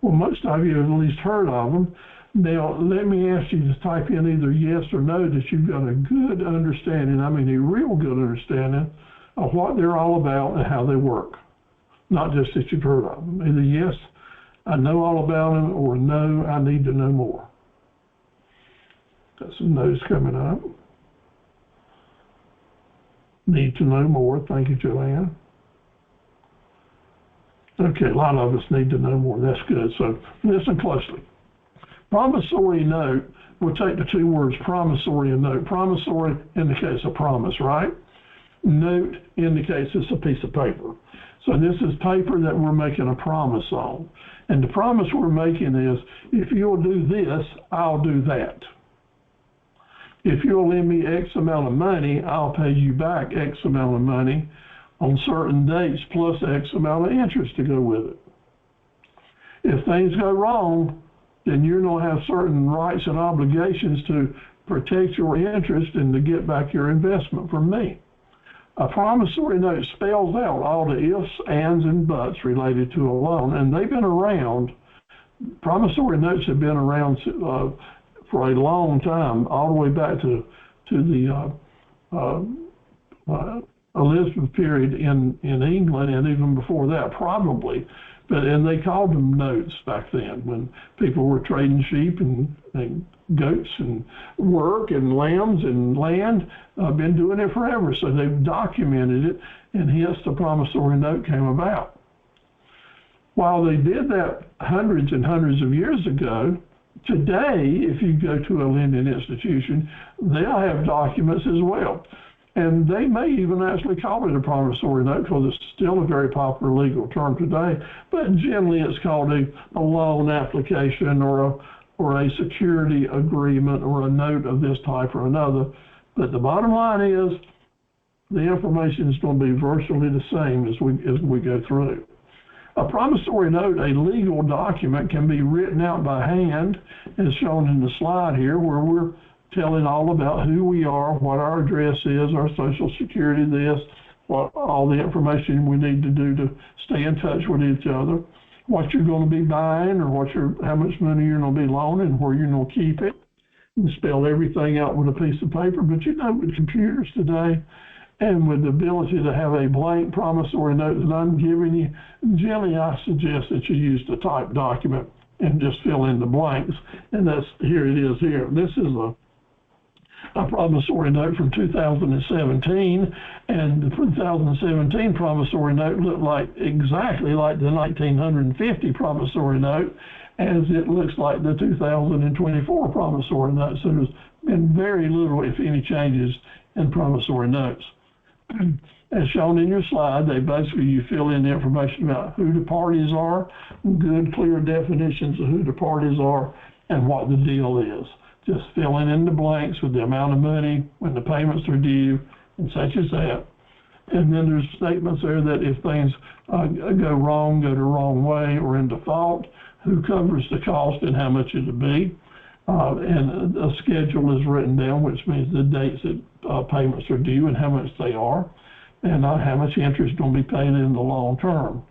S1: Well, most of you have at least heard of them. Now, let me ask you to type in either yes or no that you've got a good understanding, I mean a real good understanding of what they're all about and how they work. Not just that you've heard of them. Either yes, I know all about them, or no, I need to know more. Got some no's coming up. Need to know more. Thank you, Joanne. Okay, a lot of us need to know more. That's good. So listen closely. Promissory note, we'll take the two words promissory and note. Promissory indicates a promise, right? Note indicates it's a piece of paper. So this is paper that we're making a promise on. And the promise we're making is, if you'll do this, I'll do that. If you'll lend me X amount of money, I'll pay you back X amount of money on certain dates plus X amount of interest to go with it. If things go wrong, then you're going to have certain rights and obligations to protect your interest and to get back your investment from me. A promissory note spells out all the ifs, ands, and buts related to a loan, and they've been around. Promissory notes have been around for a long time, all the way back to the Elizabeth period in England, and even before that, probably. And they called them notes back then when people were trading sheep and goats and work and lambs and land. Been doing it forever, so they've documented it, and hence the promissory note came about. While they did that hundreds and hundreds of years ago, today, if you go to a lending institution, they'll have documents as well. And they may even actually call it a promissory note because it's still a very popular legal term today. But generally, it's called a loan application or a security agreement or a note of this type or another. But the bottom line is the information is going to be virtually the same as we go through. A promissory note, a legal document, can be written out by hand, as shown in the slide here, where we're telling all about who we are, what our address is, our social security, what all the information we need to do to stay in touch with each other, what you're going to be buying, or how much money you're going to be loaning, where you're going to keep it. You can spell everything out with a piece of paper, but with computers today, and with the ability to have a blank promissory note that I'm giving you, generally I suggest that you use the typed document and just fill in the blanks. And here it is here. This is a promissory note from 2017, and the 2017 promissory note looked exactly like the 1950 promissory note, as it looks like the 2024 promissory note. So there's been very little, if any, changes in promissory notes. As shown in your slide, you fill in the information about who the parties are, good, clear definitions of who the parties are, and what the deal is. Just filling in the blanks with the amount of money, when the payments are due, and such as that. And then there's statements there that if things go wrong, go the wrong way, or in default, who covers the cost and how much it'll be. And a schedule is written down, which means the dates that payments are due and how much they are, and how much interest is going to be paid in the long term.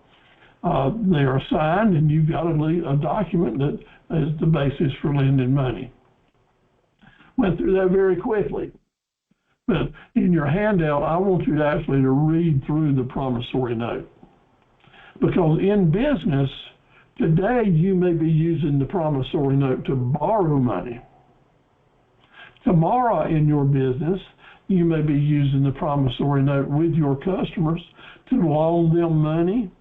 S1: They are signed, and you've got a document that is the basis for lending money. Went through that very quickly. But in your handout, I want you to actually read through the promissory note. Because in business, today you may be using the promissory note to borrow money. Tomorrow in your business, you may be using the promissory note with your customers to loan them money,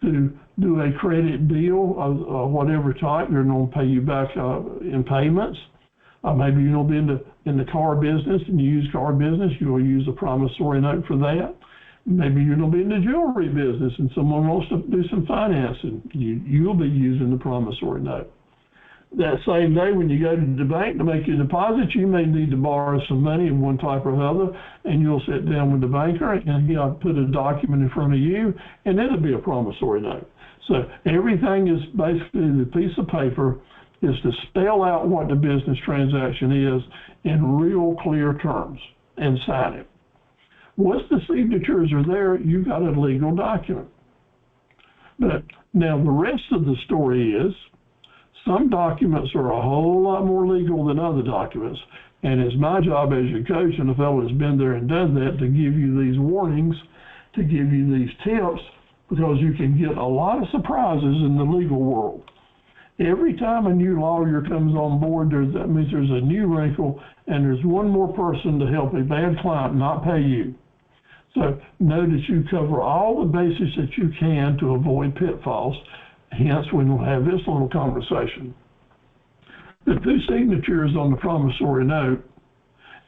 S1: to do a credit deal of whatever type. They're going to pay you back in payments. Maybe you'll be in the car business and you use car business, you will use a promissory note for that. Maybe you're going to be in the jewelry business and someone wants to do some financing. You'll be using the promissory note. That same day when you go to the bank to make your deposit, you may need to borrow some money of one type or other, and you'll sit down with the banker and he'll put a document in front of you, and it'll be a promissory note. So everything is basically the piece of paper is to spell out what the business transaction is in real clear terms and sign it. Once the signatures are there, you've got a legal document. But now the rest of the story is some documents are a whole lot more legal than other documents. And it's my job as your coach and a fellow that's been there and done that to give you these warnings, to give you these tips, because you can get a lot of surprises in the legal world. Every time a new lawyer comes on board, that means there's a new wrinkle and there's one more person to help a bad client not pay you. So know that you cover all the bases that you can to avoid pitfalls. Hence, we'll have this little conversation. The two signatures on the promissory note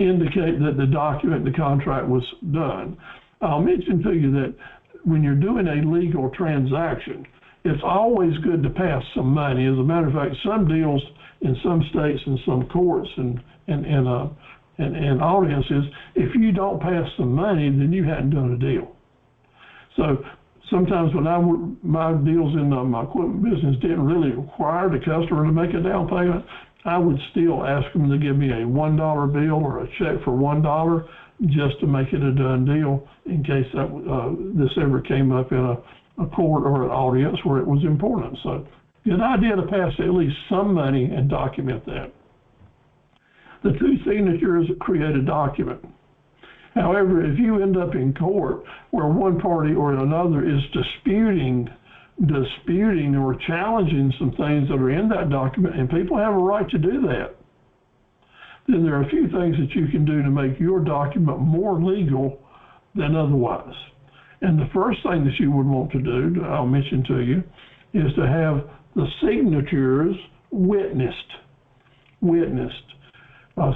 S1: indicate that the document, the contract was done. I'll mention to you that when you're doing a legal transaction, it's always good to pass some money. As a matter of fact, some deals in some states and some courts and audiences, if you don't pass some money, then you hadn't done a deal. So sometimes when my deals in my equipment business didn't really require the customer to make a down payment, I would still ask them to give me a $1 bill or a check for $1 just to make it a done deal in case this ever came up in a court or an audience where it was important. So good idea to pass at least some money and document that. The two signatures create a document. However, if you end up in court where one party or another is disputing or challenging some things that are in that document, and people have a right to do that, then there are a few things that you can do to make your document more legal than otherwise. And the first thing that you would want to do, I'll mention to you, is to have the signatures witnessed.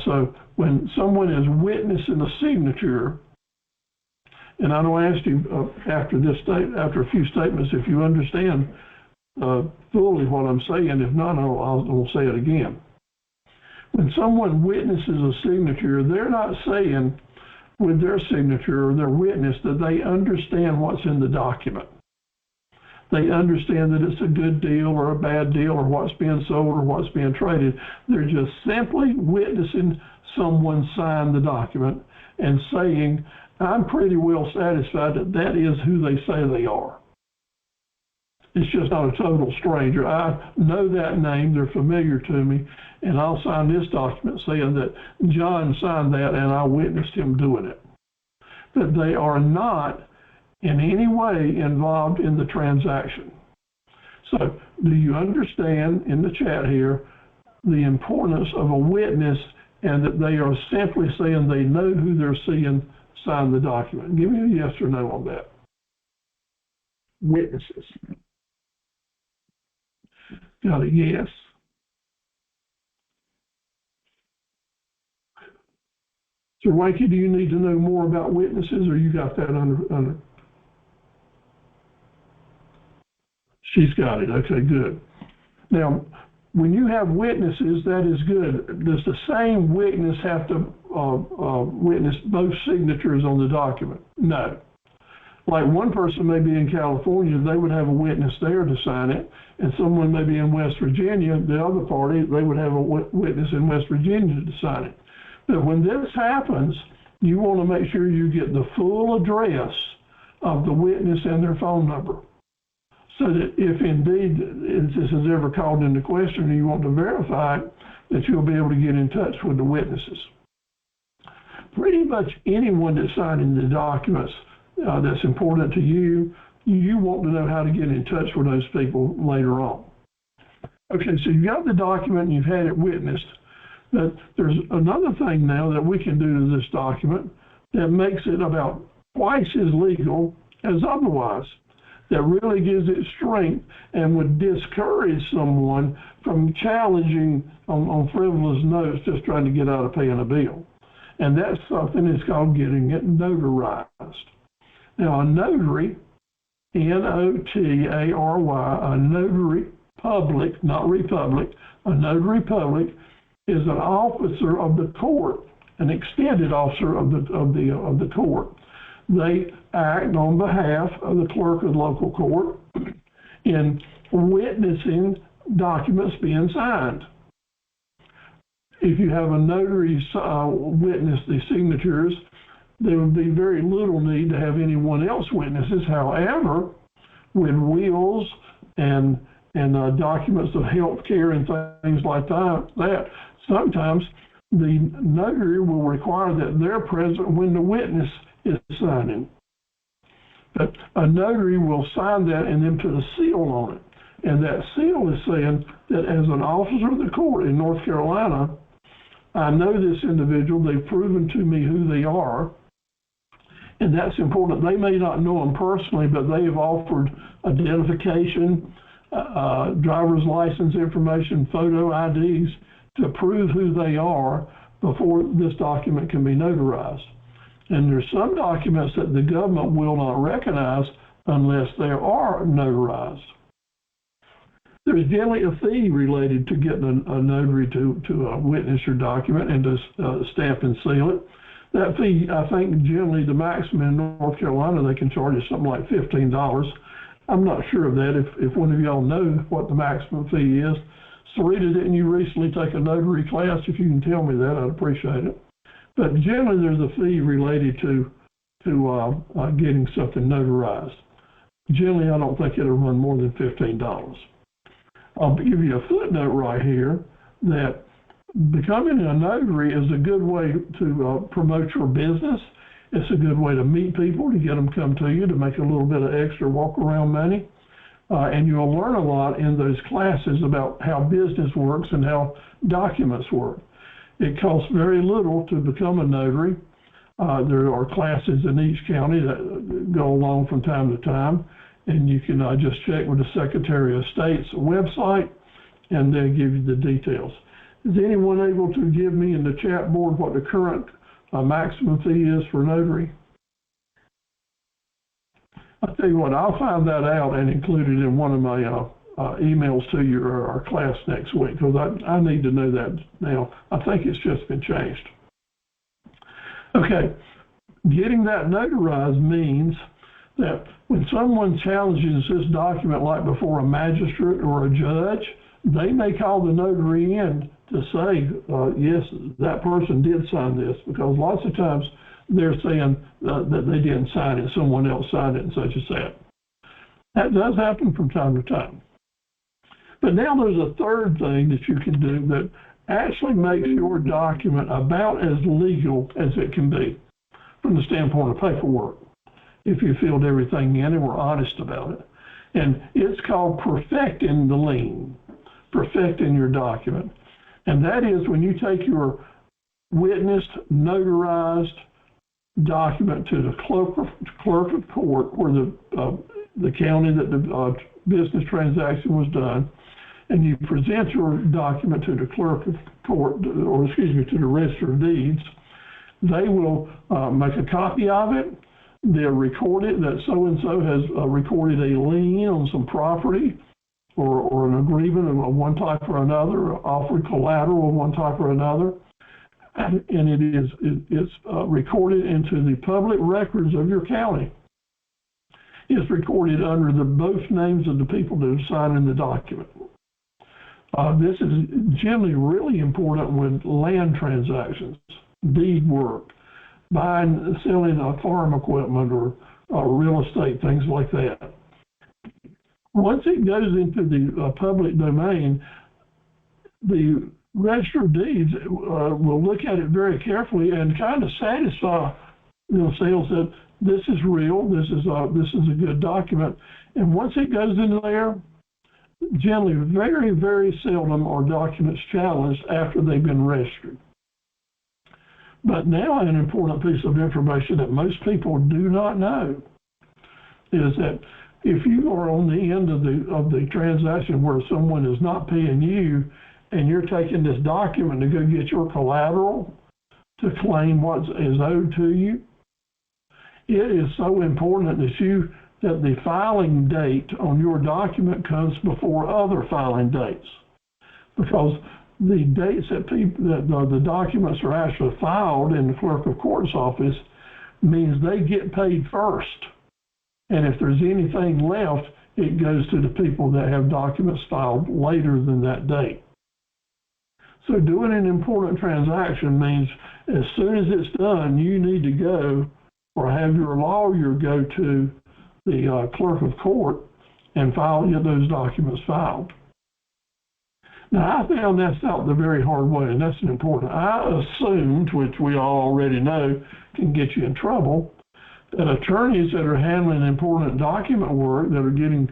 S1: So when someone is witnessing a signature, and I don't ask you after a few statements if you understand fully what I'm saying. If not, I'll say it again. When someone witnesses a signature, they're not saying with their signature or their witness that they understand what's in the document. They understand that it's a good deal or a bad deal or what's being sold or what's being traded. They're just simply witnessing someone sign the document and saying, I'm pretty well satisfied that that is who they say they are. It's just not a total stranger. I know that name, they're familiar to me, and I'll sign this document saying that John signed that and I witnessed him doing it. But they are not in any way involved in the transaction. So do you understand in the chat here the importance of a witness and that they are simply saying they know who they're seeing sign the document? Give me a yes or no on that. Witnesses. Got a yes. So Wanky, do you need to know more about witnesses or you got that under? She's got it. Okay, good. Now, when you have witnesses, that is good. Does the same witness have to witness both signatures on the document? No. Like one person may be in California, they would have a witness there to sign it, and someone may be in West Virginia, the other party, they would have a witness in West Virginia to sign it. But when this happens, you want to make sure you get the full address of the witness and their phone number, so that if indeed this is ever called into question and you want to verify it, that you'll be able to get in touch with the witnesses. Pretty much anyone that's signing the documents that's important to you, you want to know how to get in touch with those people later on. Okay, so you've got the document and you've had it witnessed, but there's another thing now that we can do to this document that makes it about twice as legal as otherwise, that really gives it strength and would discourage someone from challenging on frivolous notes just trying to get out of paying a bill. And that's something that's called getting it notarized. Now, a notary, N-O-T-A-R-Y, a notary public, not republic, a notary public is an officer of the court, an extended officer of the court. They act on behalf of the clerk of the local court in witnessing documents being signed. If you have a notary witness the signatures, there would be very little need to have anyone else witnesses. However, with wills and documents of health care and things like that, sometimes the notary will require that they're present when the witness is signing. But a notary will sign that and then put a seal on it. And that seal is saying that as an officer of the court in North Carolina, I know this individual, they've proven to me who they are, and that's important. They may not know them personally, but they have offered identification, driver's license information, photo IDs to prove who they are before this document can be notarized. And there's some documents that the government will not recognize unless they are notarized. There's generally a fee related to getting a notary to witness your document and to stamp and seal it. That fee, I think generally the maximum in North Carolina, they can charge you something like $15. I'm not sure of that. If one of y'all know what the maximum fee is. Sarita, didn't you recently take a notary class? If you can tell me that, I'd appreciate it. But generally there's a fee related to getting something notarized. Generally, I don't think it'll run more than $15. I'll give you a footnote right here that becoming a notary is a good way to promote your business. It's a good way to meet people, to get them to come to you, to make a little bit of extra walk-around money. And you'll learn a lot in those classes about how business works and how documents work. It costs very little to become a notary. There are classes in each county that go along from time to time, and you can just check with the Secretary of State's website, and they'll give you the details. Is anyone able to give me in the chat board what the current maximum fee is for notary? I'll tell you what, I'll find that out and include it in one of my emails to you or our class next week, because I need to know that now. I think it's just been changed. Okay, getting that notarized means that when someone challenges this document, like before a magistrate or a judge, they may call the notary in to say, yes, that person did sign this, because lots of times they're saying that they didn't sign it, someone else signed it and such as that. That does happen from time to time. But now there's a third thing that you can do that actually makes your document about as legal as it can be from the standpoint of paperwork, if you filled everything in and were honest about it. And it's called perfecting the lien, perfecting your document. And that is when you take your witnessed, notarized document to the clerk of court, where the county that the business transaction was done, and you present your document to the clerk of court, or excuse me, to the register of deeds. They will make a copy of it. They'll record it that so-and-so has recorded a lien on some property, or an agreement of one type or another, or offered collateral of one type or another. And it's recorded into the public records of your county. is recorded under both names of the people that are signing the document. This is generally really important with land transactions, deed work, buying, selling farm equipment or real estate, things like that. Once it goes into the public domain, the Register of Deeds will look at it very carefully and kind of satisfy themselves that this is real, this is a good document. And once it goes into there, generally very, very seldom are documents challenged after they've been registered. But now an important piece of information that most people do not know is that if you are on the end of the transaction where someone is not paying you and you're taking this document to go get your collateral to claim what is owed to you, it is so important that the filing date on your document comes before other filing dates, because the dates that the documents are actually filed in the clerk of court's office means they get paid first. And if there's anything left, it goes to the people that have documents filed later than that date. So doing an important transaction means as soon as it's done, you need to go or have your lawyer go to the clerk of court and get those documents filed. Now, I found that's out the very hard way, and that's important. I assumed, which we all already know can get you in trouble, that attorneys that are handling important document work, that are getting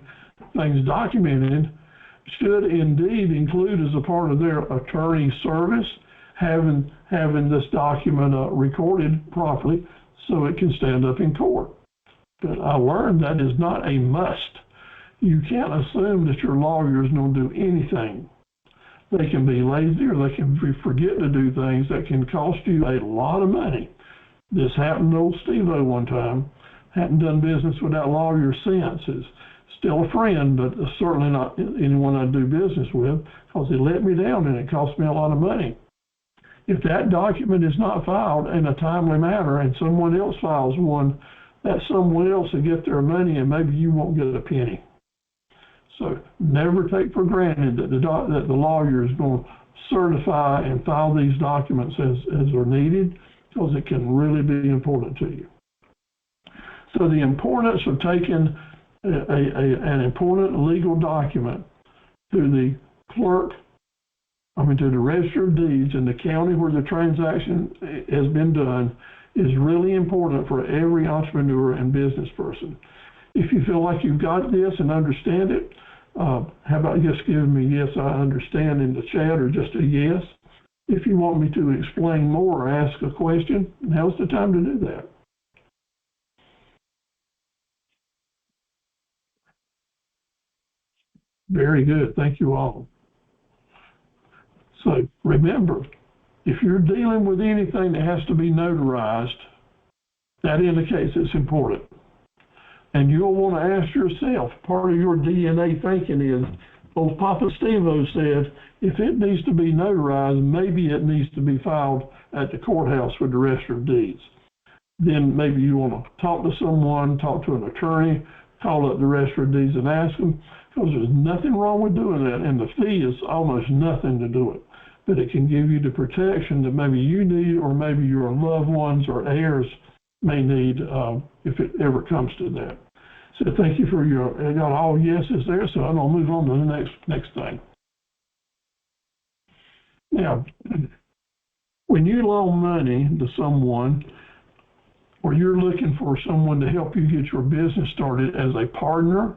S1: things documented, should indeed include as a part of their attorney service having this document recorded properly so it can stand up in court. But I learned that is not a must. You can't assume that your lawyer is going to do anything. They can be lazy or they can forget to do things that can cost you a lot of money. This happened to old Steve-O one time. Hadn't done business with that lawyer since. Is still a friend, but certainly not anyone I do business with, because he let me down and it cost me a lot of money. If that document is not filed in a timely manner and someone else files one, that someone else will get their money and maybe you won't get a penny. So never take for granted that the lawyer is going to certify and file these documents as are needed, because it can really be important to you. So the importance of taking an important legal document to the to the Register of Deeds in the county where the transaction has been done is really important for every entrepreneur and business person. If you feel like you've got this and understand it, how about just giving me yes, I understand in the chat, or just a yes. If you want me to explain more or ask a question, now's the time to do that. Very good, thank you all. So remember, if you're dealing with anything that has to be notarized, that indicates it's important. And you'll want to ask yourself, part of your DNA thinking is, old Papa Steve-O said, if it needs to be notarized, maybe it needs to be filed at the courthouse with the Register of Deeds. Then maybe you want to talk to someone, talk to an attorney, call up the Register of Deeds and ask them, because there's nothing wrong with doing that, and the fee is almost nothing to do it. But it can give you the protection that maybe you need, or maybe your loved ones or heirs may need if it ever comes to that. So thank you for I got all yeses there, so I'm going to move on to the next thing. Now, when you loan money to someone, or you're looking for someone to help you get your business started as a partner,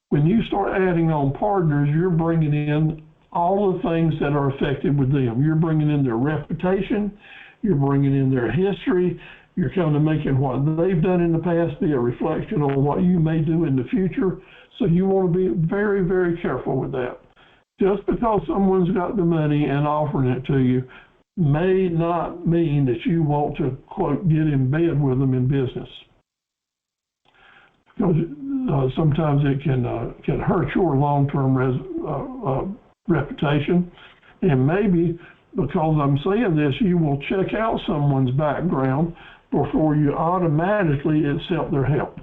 S1: when you start adding on partners, you're bringing in all the things that are affected with them. You're bringing in their reputation, you're bringing in their history, you're kind of making what they've done in the past be a reflection on what you may do in the future. So you want to be very, very careful with that. Just because someone's got the money and offering it to you may not mean that you want to, quote, get in bed with them in business. Because sometimes it can hurt your long-term reputation. And maybe because I'm saying this, you will check out someone's background before you automatically accept their help.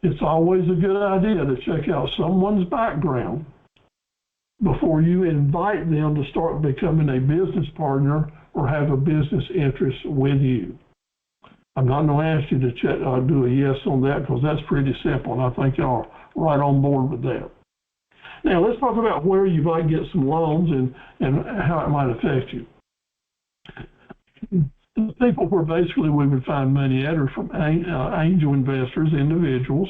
S1: It's always a good idea to check out someone's background before you invite them to start becoming a business partner or have a business interest with you. I'm not going to ask you to check, do a yes on that, because that's pretty simple, and I think y'all are right on board with that. Now, let's talk about where you might get some loans and how it might affect you. The people where basically we would find money at are from angel investors, individuals,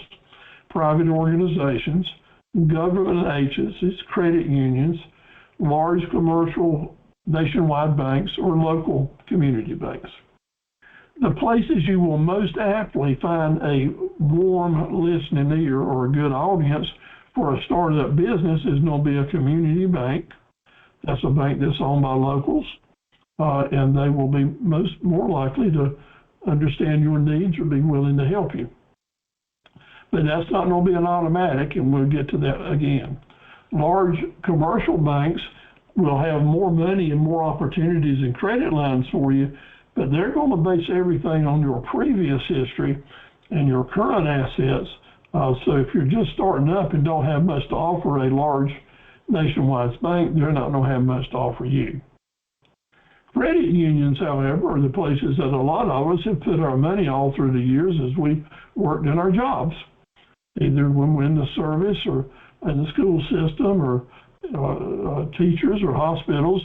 S1: private organizations, government agencies, credit unions, large commercial nationwide banks, or local community banks. The places you will most aptly find a warm listening ear or a good audience for a startup business is going to be a community bank. That's a bank that's owned by locals, and they will be more likely to understand your needs or be willing to help you. But that's not going to be an automatic, and we'll get to that again. Large commercial banks will have more money and more opportunities and credit lines for you, but they're going to base everything on your previous history and your current assets. So if you're just starting up and don't have much to offer a large nationwide bank, they're not going to have much to offer you. Credit unions, however, are the places that a lot of us have put our money all through the years as we worked in our jobs, either when we're in the service or in the school system or teachers or hospitals.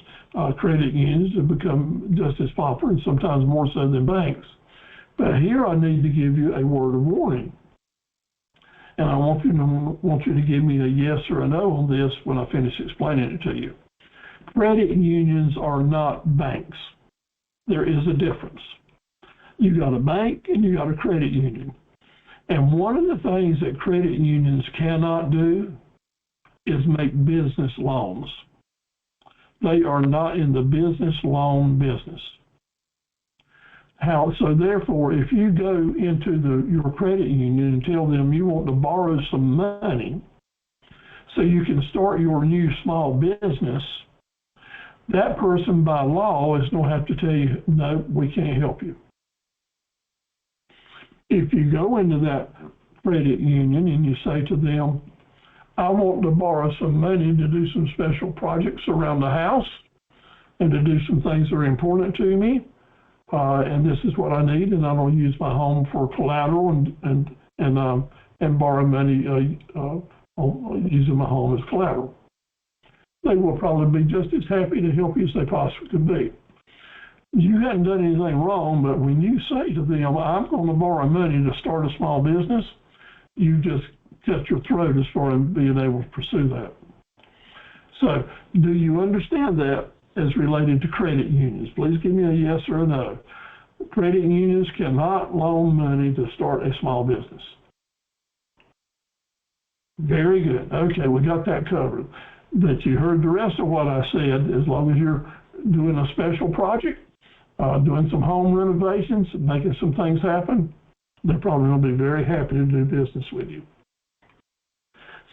S1: Credit unions have become just as popular and sometimes more so than banks. But here I need to give you a word of warning. And I want you to give me a yes or a no on this when I finish explaining it to you. Credit unions are not banks. There is a difference. You got a bank and you got a credit union. And one of the things that credit unions cannot do is make business loans. They are not in the business loan business. So therefore, if you go into your credit union and tell them you want to borrow some money so you can start your new small business, that person by law is going to have to tell you, no, we can't help you. If you go into that credit union and you say to them, I want to borrow some money to do some special projects around the house and to do some things that are important to me, and this is what I need, and I'm going to use my home for collateral and borrow money using my home as collateral. They will probably be just as happy to help you as they possibly could be. You hadn't done anything wrong, but when you say to them, I'm going to borrow money to start a small business, you just cut your throat as far as being able to pursue that. So, do you understand that as related to credit unions? Please give me a yes or a no. Credit unions cannot loan money to start a small business. Very good. Okay, we got that covered. But you heard the rest of what I said. As long as you're doing a special project, doing some home renovations, making some things happen, they're probably going to be very happy to do business with you.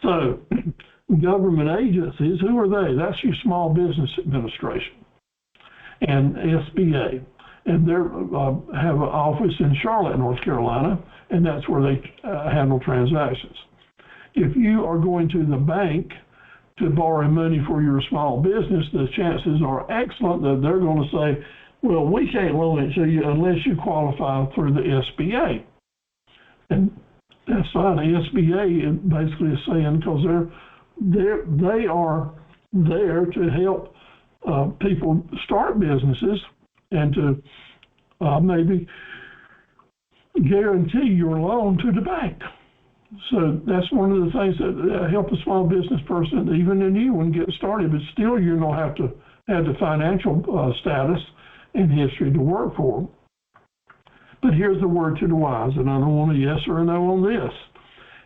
S1: So, government agencies, who are they? That's your Small Business Administration and SBA. And they have an office in Charlotte, North Carolina, and that's where they handle transactions. If you are going to the bank to borrow money for your small business, the chances are excellent that they're going to say, well, we can't loan it to you unless you qualify through the SBA. And that's fine. The SBA basically is saying, because they are there to help people start businesses and to maybe guarantee your loan to the bank. So that's one of the things that help a small business person, even a new one, get started. But still, you're going to have the financial status and history to work for them. But here's the word to the wise, and I don't want a yes or a no on this.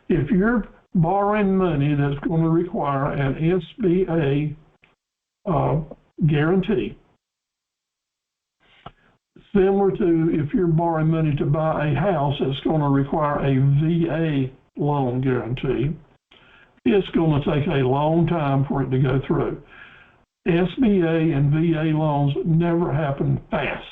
S1: If you're borrowing money that's going to require an SBA guarantee, similar to if you're borrowing money to buy a house that's going to require a VA loan guarantee, it's going to take a long time for it to go through. SBA and VA loans never happen fast.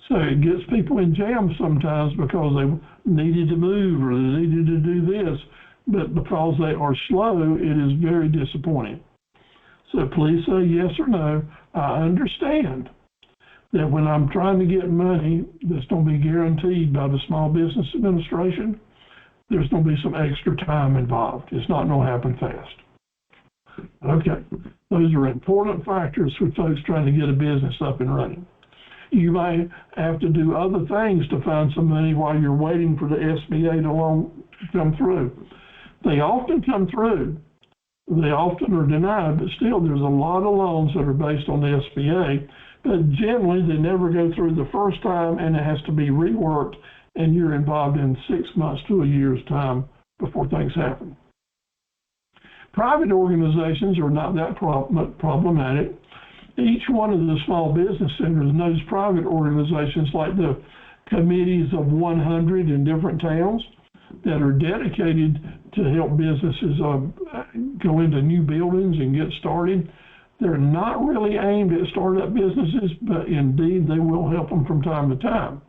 S1: So it gets people in jams sometimes because they needed to move or they needed to do this, but because they are slow, it is very disappointing. So please say yes or no. I understand that when I'm trying to get money that's going to be guaranteed by the Small Business Administration, there's going to be some extra time involved. It's not going to happen fast. Okay, those are important factors for folks trying to get a business up and running. You may have to do other things to find some money while you're waiting for the SBA to come through. They often come through. They often are denied, but still there's a lot of loans that are based on the SBA, but generally they never go through the first time and it has to be reworked and you're involved in 6 months to a year's time before things happen. Private organizations are not that problematic. Each one of the small business centers knows private organizations like the committees of 100 in different towns that are dedicated to help businesses go into new buildings and get started. They're not really aimed at startup businesses, but indeed they will help them from time to time.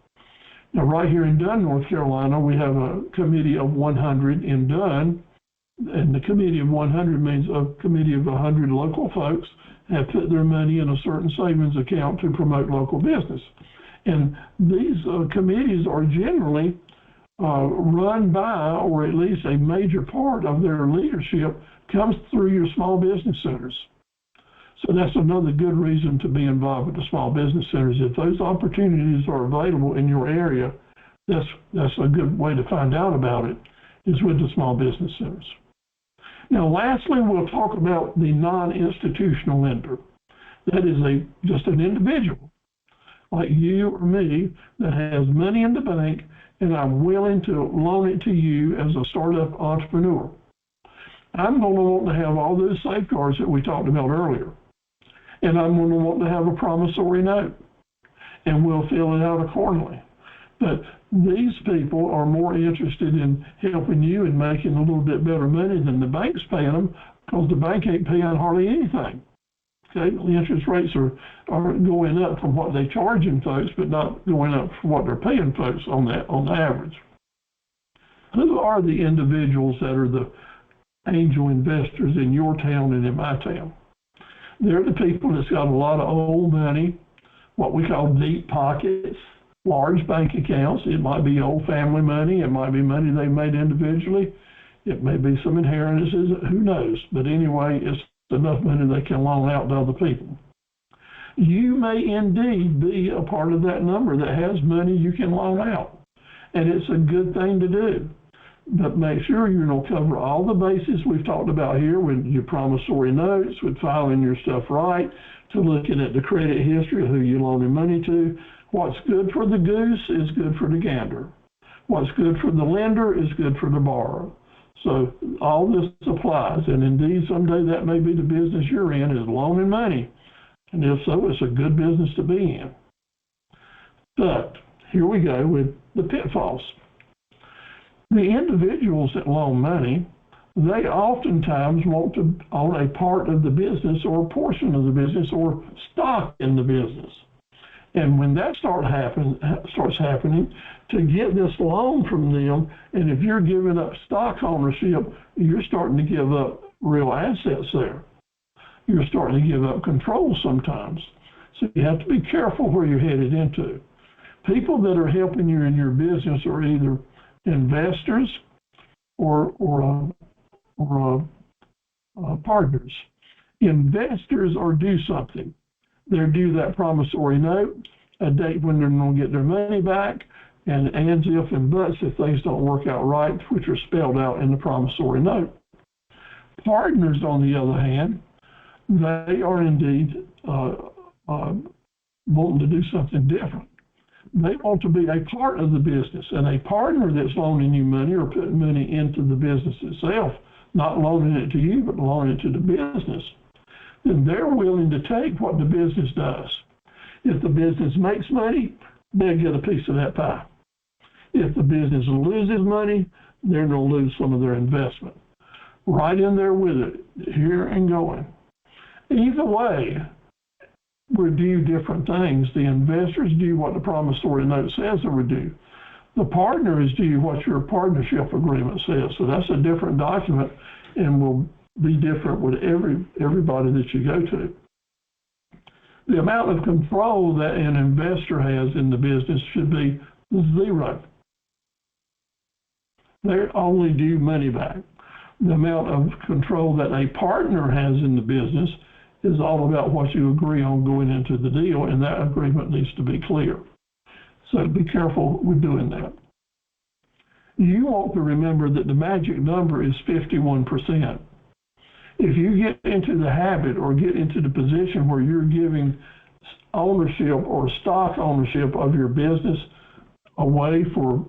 S1: Now, right here in Dunn, North Carolina, we have a committee of 100 in Dunn, and the committee of 100 means a committee of 100 local folks have put their money in a certain savings account to promote local business. And these committees are generally run by, or at least a major part of their leadership comes through your small business centers. So that's another good reason to be involved with the small business centers. If those opportunities are available in your area, that's a good way to find out about it, is with the small business centers. Now, lastly, we'll talk about the non-institutional lender. That is just an individual like you or me that has money in the bank and I'm willing to loan it to you as a startup entrepreneur. I'm going to want to have all those safeguards that we talked about earlier. And I'm going to want to have a promissory note, and we'll fill it out accordingly. But these people are more interested in helping you and making a little bit better money than the bank's paying them, because the bank ain't paying hardly anything. Okay, the interest rates are going up from what they charging folks, but not going up for what they're paying folks on the average. Who are the individuals that are the angel investors in your town and in my town? They're the people that's got a lot of old money, what we call deep pockets, large bank accounts. It might be old family money. It might be money they made individually. It may be some inheritances. Who knows? But anyway, it's enough money they can loan out to other people. You may indeed be a part of that number that has money you can loan out, and it's a good thing to do. But make sure you cover all the bases we've talked about here with your promissory notes, with filing your stuff right, to looking at the credit history of who you're loaning money to. What's good for the goose is good for the gander. What's good for the lender is good for the borrower. So all this applies, and indeed someday that may be the business you're in, is loaning money. And if so, it's a good business to be in. But here we go with the pitfalls. The individuals that loan money, they oftentimes want to own a part of the business or a portion of the business or stock in the business. And when that starts happening, to get this loan from them, and if you're giving up stock ownership, you're starting to give up real assets there. You're starting to give up control sometimes. So you have to be careful where you're headed into. People that are helping you in your business are either investors or partners. Investors are due something. They're due that promissory note, a date when they're going to get their money back, and ands, if, and buts if things don't work out right, which are spelled out in the promissory note. Partners, on the other hand, they are indeed wanting to do something different. They want to be a part of the business, and a partner that's loaning you money or putting money into the business itself, not loaning it to you, but loaning it to the business, then they're willing to take what the business does. If the business makes money, they'll get a piece of that pie. If the business loses money, they're going to lose some of their investment. Right in there with it, here and going. Either way, review different things. The investors do what the promissory note says they would do. The partners do what your partnership agreement says. So that's a different document and will be different with everybody that you go to. The amount of control that an investor has in the business should be zero. They only do money back. The amount of control that a partner has in the business is all about what you agree on going into the deal, and that agreement needs to be clear. So be careful with doing that. You want to remember that the magic number is 51%. If you get into the habit or get into the position where you're giving ownership or stock ownership of your business away for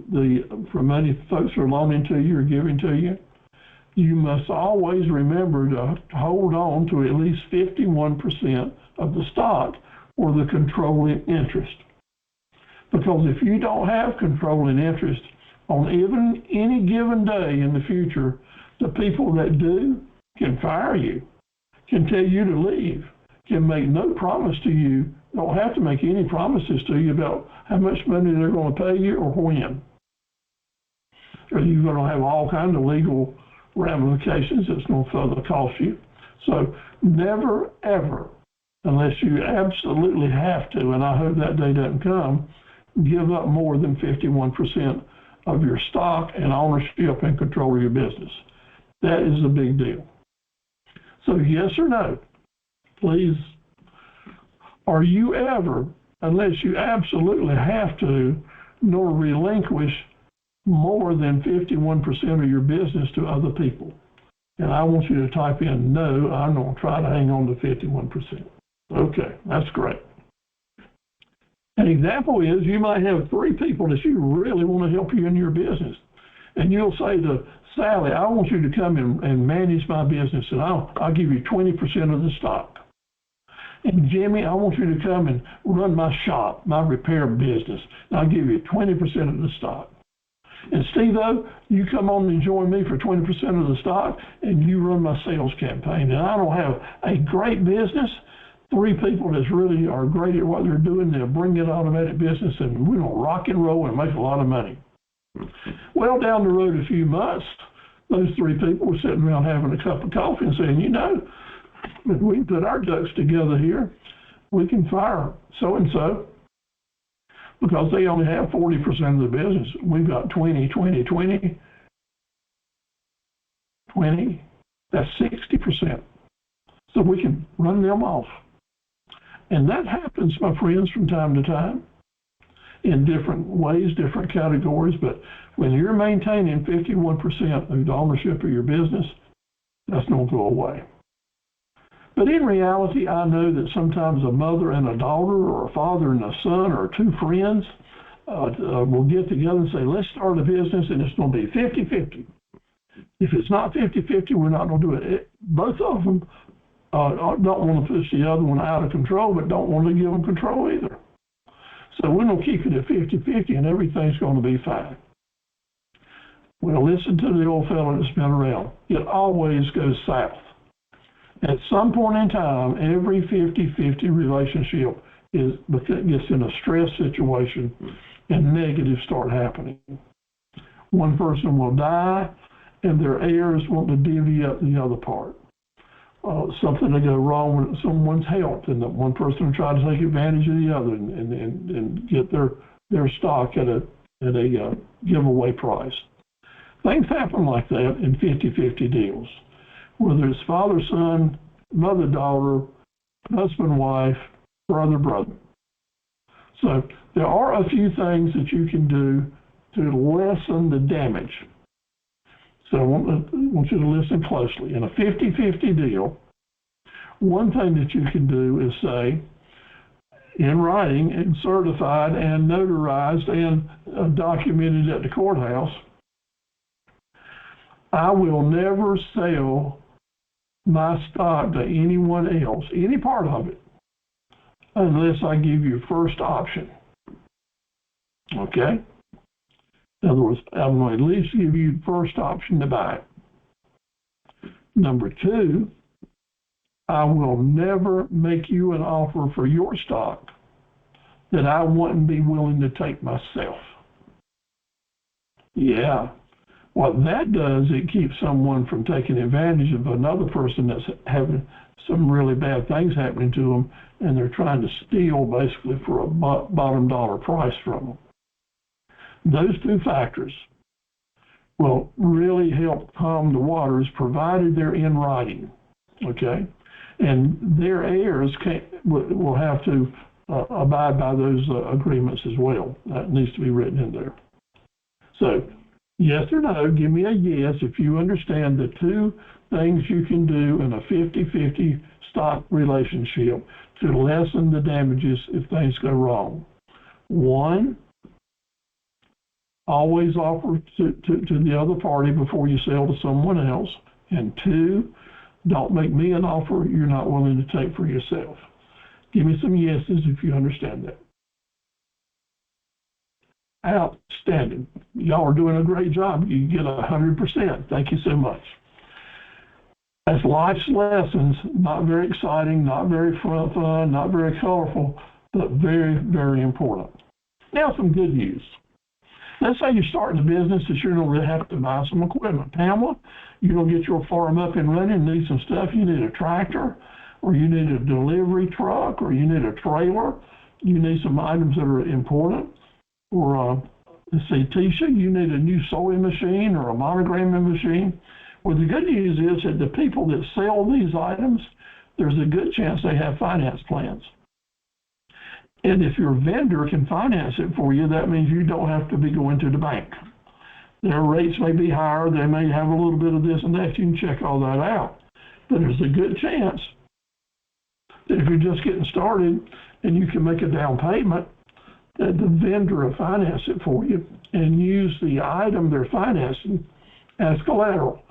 S1: money folks are loaning to you or giving to you, you must always remember to hold on to at least 51% of the stock or the controlling interest. Because if you don't have controlling interest on even any given day in the future, the people that do can fire you, can tell you to leave, can make no promise to you, don't have to make any promises to you about how much money they're going to pay you or when. Or you're going to have all kinds of legal ramifications that's going to further cost you. So never, ever, unless you absolutely have to, and I hope that day doesn't come, give up more than 51% of your stock and ownership and control of your business. That is a big deal. So yes or no, please, are you ever, unless you absolutely have to, nor relinquish more than 51% of your business to other people? And I want you to type in no, I'm going to try to hang on to 51%. Okay, that's great. An example is you might have 3 people that you really want to help you in your business. And you'll say to Sally, I want you to come and manage my business, and I'll give you 20% of the stock. And Jimmy, I want you to come and run my shop, my repair business, and I'll give you 20% of the stock. And Steve-O, you come on and join me for 20% of the stock, and you run my sales campaign. And I don't have a great business, 3 people that really are great at what they're doing. They'll bring that automatic business, and we're going to rock and roll and make a lot of money. Well, down the road a few months, those 3 people were sitting around having a cup of coffee and saying, you know, if we put our ducks together here, we can fire so-and-so because they only have 40% of the business. We've got 20. That's 60%. So we can run them off. And that happens, my friends, from time to time in different ways, different categories. But when you're maintaining 51% of the ownership of your business, that's not going to go away. But in reality, I know that sometimes a mother and a daughter or a father and a son or 2 friends will get together and say, let's start a business and it's going to be 50-50. If it's not 50-50, we're not going to do it. Both of them don't want to push the other one out of control, but don't want to give them control either. So we're going to keep it at 50-50 and everything's going to be fine. Well, listen to the old fellow that's been around. It always goes south. At some point in time, every 50-50 relationship gets in a stress situation and negatives start happening. One person will die and their heirs want to divvy up the other part. Something will go wrong with someone's health, and that one person will try to take advantage of the other and get their stock at a giveaway price. Things happen like that in 50-50 deals, whether it's father, son, mother, daughter, husband, wife, brother. So there are a few things that you can do to lessen the damage. So I want you to listen closely. In a 50-50 deal, one thing that you can do is say, in writing and certified and notarized and documented at the courthouse, I will never sell my stock to anyone else, any part of it, unless I give you first option. Okay? In other words, I'm going to at least give you first option to buy it. Number 2, I will never make you an offer for your stock that I wouldn't be willing to take myself. Yeah. What that does, it keeps someone from taking advantage of another person that's having some really bad things happening to them, and they're trying to steal basically for a bottom dollar price from them. Those two factors will really help calm the waters, provided they're in writing, okay? And their heirs will have to abide by those agreements as well. That needs to be written in there. So, yes or no, give me a yes if you understand the two things you can do in a 50-50 stock relationship to lessen the damages if things go wrong. One, always offer to the other party before you sell to someone else. And two, don't make me an offer you're not willing to take for yourself. Give me some yeses if you understand that. Outstanding. Y'all are doing a great job. You get 100%. Thank you so much. That's life's lessons. Not very exciting, not very fun, not very colorful, but very, very important. Now some good news. Let's say you're starting a business that you're going to really have to buy some equipment. Pamela, you're going to get your farm up and running, need some stuff. You need a tractor, or you need a delivery truck, or you need a trailer. You need some items that are important. Or, let's say, Tisha, you need a new sewing machine or a monogramming machine. Well, the good news is that the people that sell these items, there's a good chance they have finance plans. And if your vendor can finance it for you, that means you don't have to be going to the bank. Their rates may be higher. They may have a little bit of this and that. You can check all that out. But there's a good chance that if you're just getting started and you can make a down payment, that the vendor will finance it for you and use the item they're financing as collateral.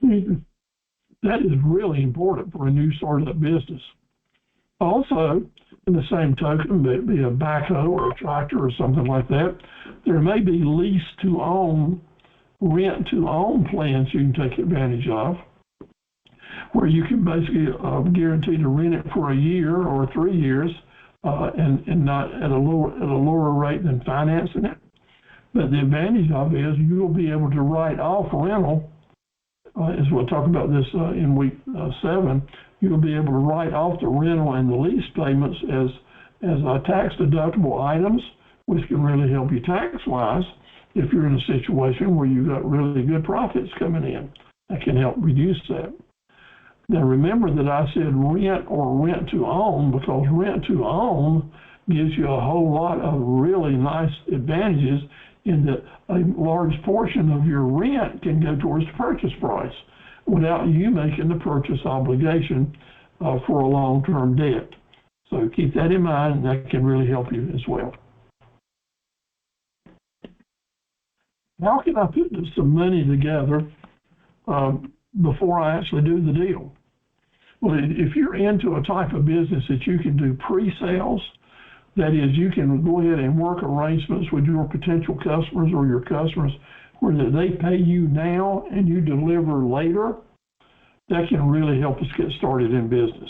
S1: That is really important for a new startup business. Also, in the same token, be a backhoe or a tractor or something like that, there may be lease to own, rent to own plans you can take advantage of, where you can basically guarantee to rent it for a year or 3 years, and not at a lower rate than financing it. But the advantage of it is you'll be able to write off rental, as we'll talk about this in week 7. You'll be able to write off the rental and the lease payments as tax deductible items, which can really help you tax-wise if you're in a situation where you've got really good profits coming in. That can help reduce that. Now remember that I said rent or rent to own, because rent to own gives you a whole lot of really nice advantages in that a large portion of your rent can go towards the purchase price without you making the purchase obligation for a long-term debt. So keep that in mind, and that can really help you as well. How can I put some money together before I actually do the deal? Well, if you're into a type of business that you can do pre-sales, that is, you can go ahead and work arrangements with your potential customers or your customers where they pay you now and you deliver later, that can really help us get started in business.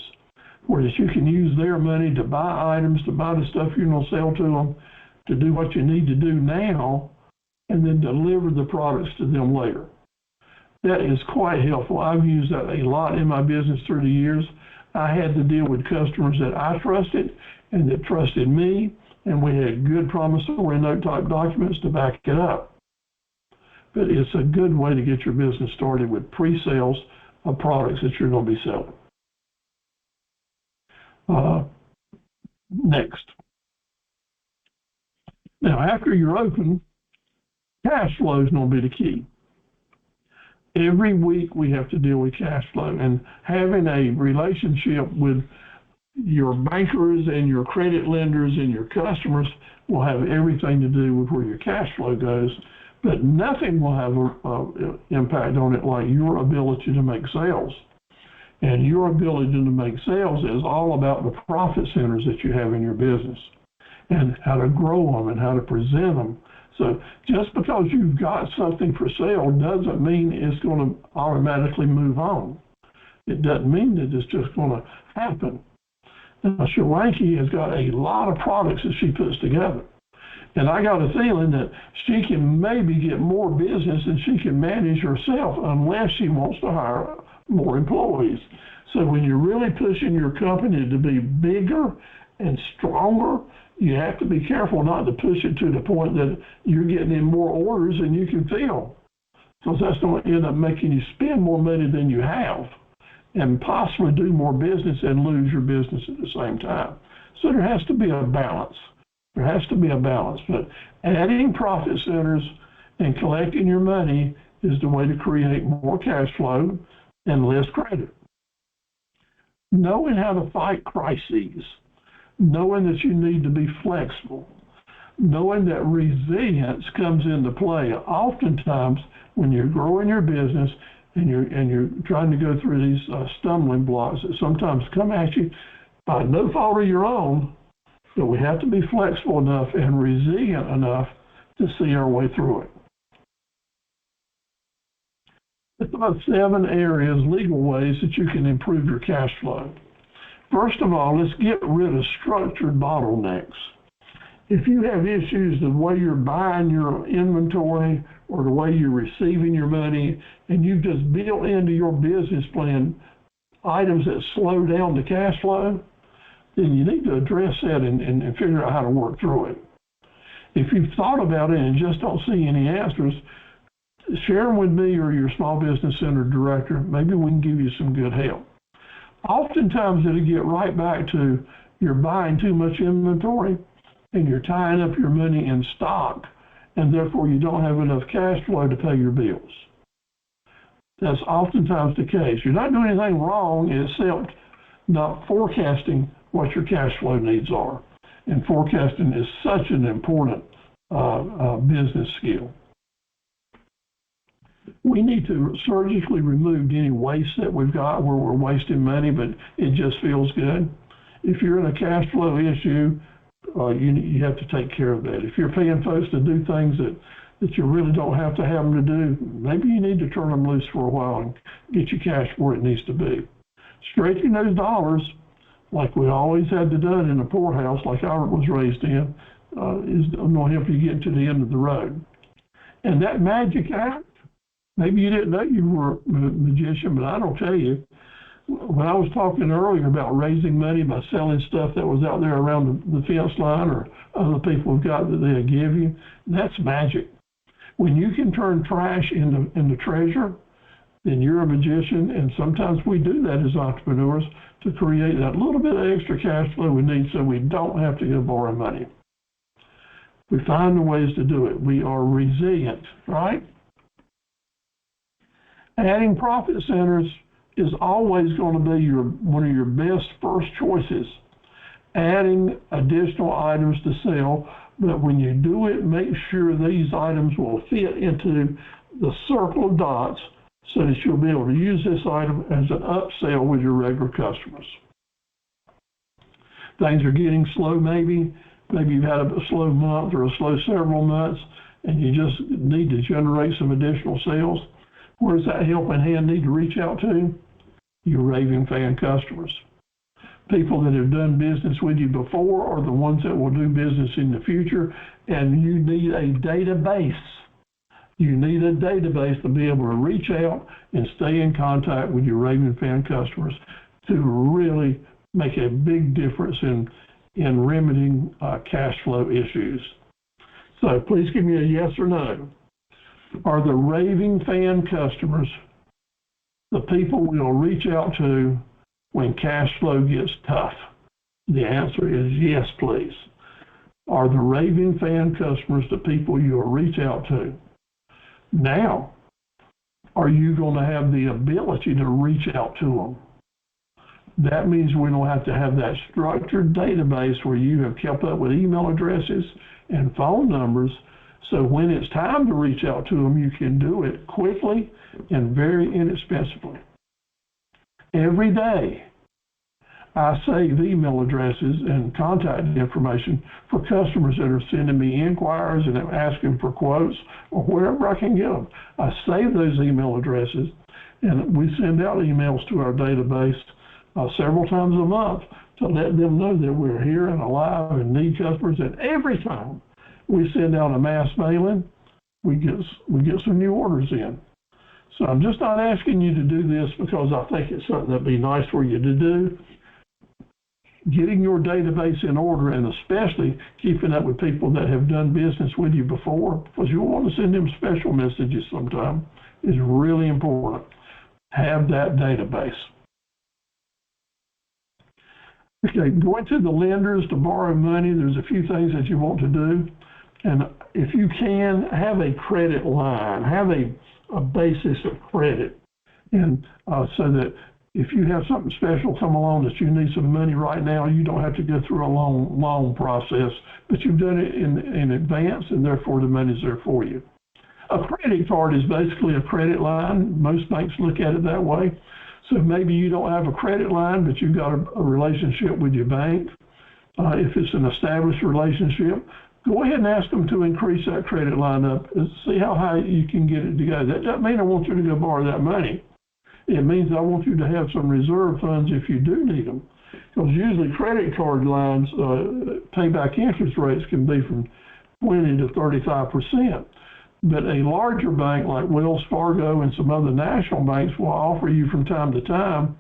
S1: Whereas you can use their money to buy items, to buy the stuff you're going to sell to them, to do what you need to do now, and then deliver the products to them later. That is quite helpful. I've used that a lot in my business through the years. I had to deal with customers that I trusted and that trusted me, and we had good promissory note type documents to back it up. But it's a good way to get your business started with pre-sales of products that you're going to be selling. Next. Now, after you're open, cash flow is going to be the key. Every week we have to deal with cash flow, and having a relationship with your bankers and your credit lenders and your customers will have everything to do with where your cash flow goes, but nothing will have an impact on it like your ability to make sales. And your ability to make sales is all about the profit centers that you have in your business and how to grow them and how to present them. So just because you've got something for sale doesn't mean it's going to automatically move on. It doesn't mean that it's just going to happen. Now, Sri Lanka has got a lot of products that she puts together. And I got a feeling that she can maybe get more business than she can manage herself unless she wants to hire more employees. So when you're really pushing your company to be bigger and stronger, you have to be careful not to push it to the point that you're getting in more orders than you can fill, because that's going to end up making you spend more money than you have and possibly do more business and lose your business at the same time. So there has to be a balance. There has to be a balance. But adding profit centers and collecting your money is the way to create more cash flow and less credit. Knowing how to fight crises, knowing that you need to be flexible, knowing that resilience comes into play. Oftentimes, when you're growing your business and you're trying to go through these stumbling blocks that sometimes come at you by no fault of your own, but we have to be flexible enough and resilient enough to see our way through it. It's about 7 areas, legal ways that you can improve your cash flow. First of all, let's get rid of structured bottlenecks. If you have issues the way you're buying your inventory or the way you're receiving your money, and you've just built into your business plan items that slow down the cash flow, then you need to address that and figure out how to work through it. If you've thought about it and just don't see any answers, share them with me or your small business center director. Maybe we can give you some good help. Oftentimes it'll get right back to you're buying too much inventory and you're tying up your money in stock, and therefore you don't have enough cash flow to pay your bills. That's oftentimes the case. You're not doing anything wrong except not forecasting what your cash flow needs are. And forecasting is such an important business skill. We need to surgically remove any waste that we've got where we're wasting money, but it just feels good. If you're in a cash flow issue, you have to take care of that. If you're paying folks to do things that you really don't have to have them to do, maybe you need to turn them loose for a while and get your cash where it needs to be. Stretching those dollars, like we always had to do in a poorhouse, like Albert was raised in, is going to help you get to the end of the road. And that magic act, maybe you didn't know you were a magician, but I don't tell you. When I was talking earlier about raising money by selling stuff that was out there around the fence line or other people have got that they'll give you, that's magic. When you can turn trash into treasure, then you're a magician, and sometimes we do that as entrepreneurs to create that little bit of extra cash flow we need so we don't have to go borrow money. We find the ways to do it. We are resilient, right? Adding profit centers is always going to be one of your best first choices. Adding additional items to sell, but when you do it, make sure these items will fit into the circle of dots so that you'll be able to use this item as an upsell with your regular customers. Things are getting slow maybe you've had a slow month or a slow several months and you just need to generate some additional sales. Where does that helping hand need to reach out to? Your raving fan customers. People that have done business with you before or the ones that will do business in the future, and you need a database. You need a database to be able to reach out and stay in contact with your raving fan customers to really make a big difference in remedying cash flow issues. So please give me a yes or no. Are the raving fan customers the people we'll reach out to when cash flow gets tough? The answer is yes, please. Are the raving fan customers the people you'll reach out to? Now, are you going to have the ability to reach out to them? That means we don't have to have that structured database where you have kept up with email addresses and phone numbers. So when it's time to reach out to them, you can do it quickly and very inexpensively. Every day, I save email addresses and contact information for customers that are sending me inquiries and asking for quotes or wherever I can get them. I save those email addresses And we send out emails to our database several times a month to let them know that we're here and alive and need customers. And every time we send out a mass mailing, we get some new orders in. So I'm just not asking you to do this because I think it's something that'd be nice for you to do. Getting your database in order, and especially keeping up with people that have done business with you before, because you'll want to send them special messages sometime, is really important. Have that database. Okay, going to the lenders to borrow money, there's a few things that you want to do. And if you can, have a credit line, have a basis of credit. And so that if you have something special come along that you need some money right now, you don't have to go through a long process, but you've done it in advance, and therefore the money's there for you. A credit card is basically a credit line. Most banks look at it that way. So maybe you don't have a credit line, but you've got a relationship with your bank. If it's an established relationship, go ahead and ask them to increase that credit line up and see how high you can get it to go. That doesn't mean I want you to go borrow that money. It means I want you to have some reserve funds if you do need them. Because usually credit card lines, payback interest rates can be from 20 to 35%. But a larger bank like Wells Fargo and some other national banks will offer you from time to time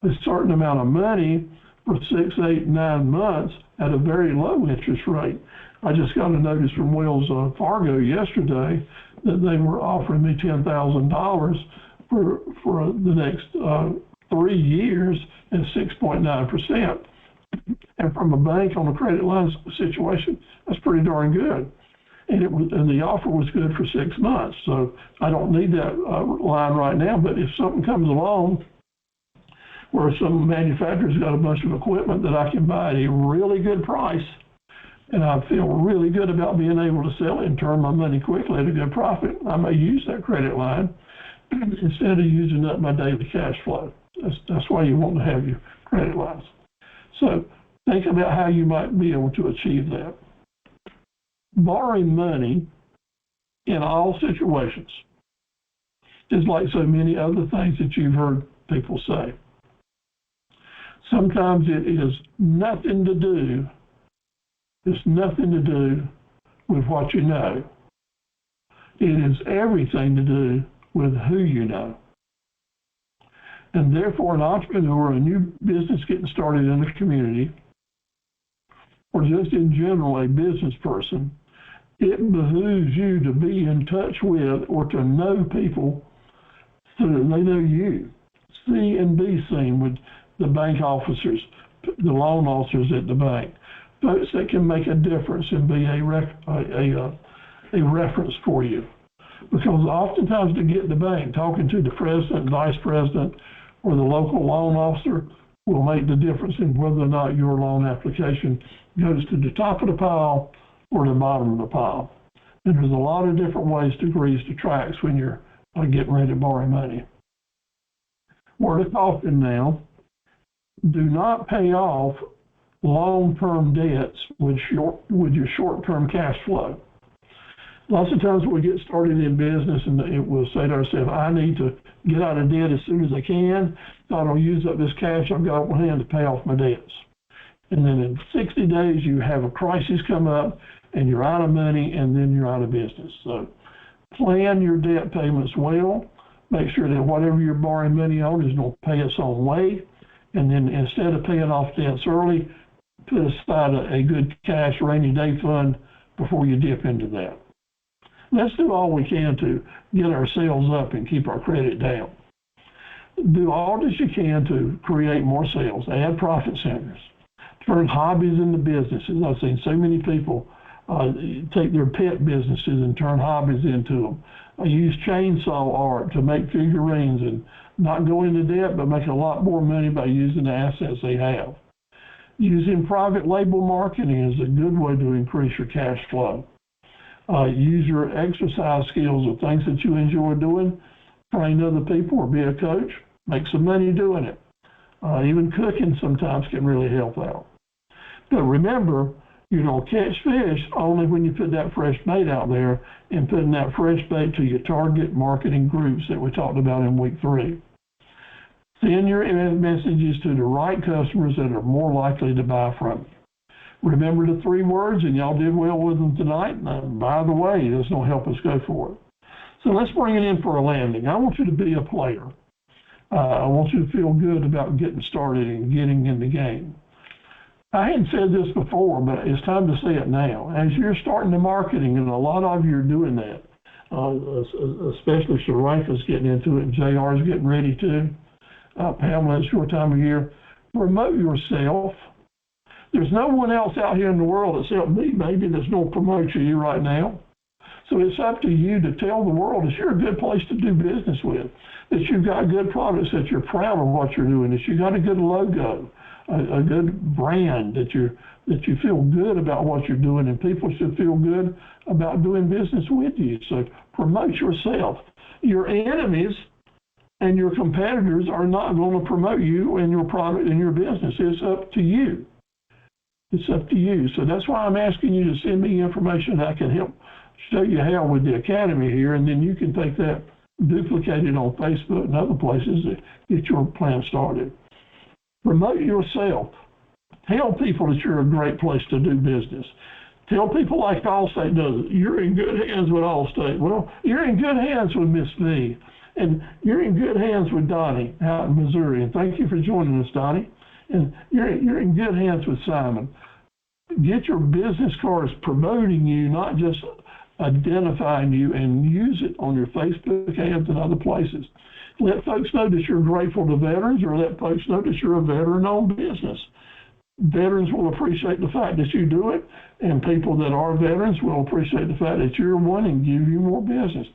S1: a certain amount of money for 6, 8, 9 months at a very low interest rate. I just got a notice from Wells Fargo yesterday that they were offering me $10,000 for the next 3 years at 6.9%. And from a bank on a credit line situation, that's pretty darn good. And the offer was good for 6 months. So I don't need that line right now, but if something comes along where some manufacturer's got a bunch of equipment that I can buy at a really good price, and I feel really good about being able to sell it and turn my money quickly at a good profit, I may use that credit line instead of using up my daily cash flow. That's why you want to have your credit lines. So think about how you might be able to achieve that. Borrowing money in all situations is like so many other things that you've heard people say. Sometimes it is nothing to do. It's nothing to do with what you know. It is everything to do with who you know. And therefore, an entrepreneur, a new business getting started in the community, or just in general, a business person, it behooves you to be in touch with or to know people so that they know you. See and be seen with the bank officers, the loan officers at the bank, folks that can make a difference and be a reference for you. Because oftentimes to get the bank, talking to the president, vice president, or the local loan officer will make the difference in whether or not your loan application goes to the top of the pile or the bottom of the pile. And there's a lot of different ways to grease the tracks when you're getting ready to borrow money. Word of caution now, do not pay off long-term debts with your short-term cash flow. Lots of times we get started in business and we'll say to ourselves, I need to get out of debt as soon as I can, so I don't use up this cash I've got on hand to pay off my debts. And then in 60 days, you have a crisis come up and you're out of money and then you're out of business. So plan your debt payments well. Make sure that whatever you're borrowing money on is going to pay its own way. And then instead of paying off debts early, put aside a good cash rainy day fund before you dip into that. Let's do all we can to get our sales up and keep our credit down. Do all that you can to create more sales, add profit centers, turn hobbies into businesses. I've seen so many people take their pet businesses and turn hobbies into them. I use chainsaw art to make figurines and not go into debt, but make a lot more money by using the assets they have. Using private label marketing is a good way to increase your cash flow. Use your exercise skills or things that you enjoy doing, train other people or be a coach, make some money doing it. Even cooking sometimes can really help out. But remember, You're going to catch fish only when you put that fresh bait out there and putting that fresh bait to your target marketing groups that we talked about in week 3. Send your messages to the right customers that are more likely to buy from you. Remember the 3 words, and y'all did well with them tonight. By the way, this will help us go for it. So let's bring it in for a landing. I want you to be a player. I want you to feel good about getting started and getting in the game. I hadn't said this before, but it's time to say it now. As you're starting the marketing, and a lot of you are doing that, especially Sarika's getting into it, and JR's getting ready to. Pamela, it's your time of year. Promote yourself. There's no one else out here in the world except me, maybe, that's going to promote you right now. So it's up to you to tell the world that you're a good place to do business with, that you've got good products, that you're proud of what you're doing, that you've got a good logo, a good brand, that you feel good about what you're doing, and people should feel good about doing business with you. So promote yourself. Your enemies and your competitors are not going to promote you and your product and your business. It's up to you. It's up to you. So that's why I'm asking you to send me information that I can help show you how with the Academy here, and then you can take that, duplicate it on Facebook and other places to get your plan started. Promote yourself. Tell people that you're a great place to do business. Tell people like Allstate does it. You're in good hands with Allstate. Well, you're in good hands with Miss V, and you're in good hands with Donnie out in Missouri. And thank you for joining us, Donnie. And you're in good hands with Simon. Get your business cards promoting you, not just identifying you, and use it on your Facebook ads and other places. Let folks know that you're grateful to veterans, or let folks know that you're a veteran-owned business. Veterans will appreciate the fact that you do it, and people that are veterans will appreciate the fact that you're one and give you more business.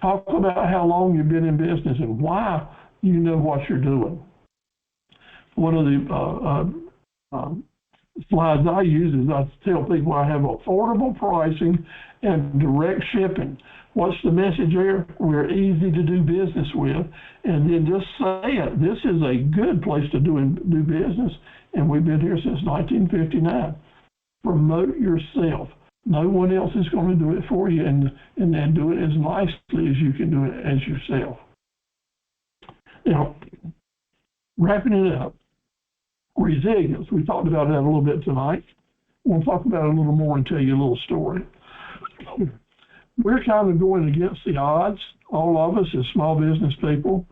S1: Talk about how long you've been in business and why you know what you're doing. One of the slides I use is I tell people I have affordable pricing and direct shipping. What's the message there? We're easy to do business with, and then just say it. This is a good place to do business, and we've been here since 1959. Promote yourself. No one else is going to do it for you, and then do it as nicely as you can do it as yourself. Now, wrapping it up, resilience. We talked about that a little bit tonight. We'll talk about it a little more and tell you a little story. We're kind of going against the odds, all of us as small business people.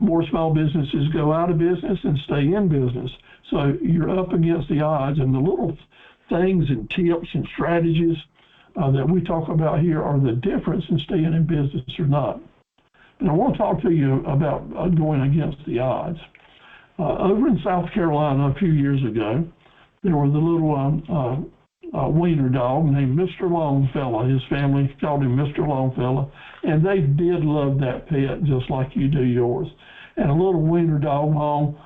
S1: More small businesses go out of business and stay in business. So you're up against the odds, and the little things and tips and strategies that we talk about here are the difference in staying in business or not. And I want to talk to you about going against the odds. Over in South Carolina a few years ago, there was a little wiener dog named Mr. Longfellow. His family called him Mr. Longfellow, and they did love that pet just like you do yours. And a little wiener dog, long,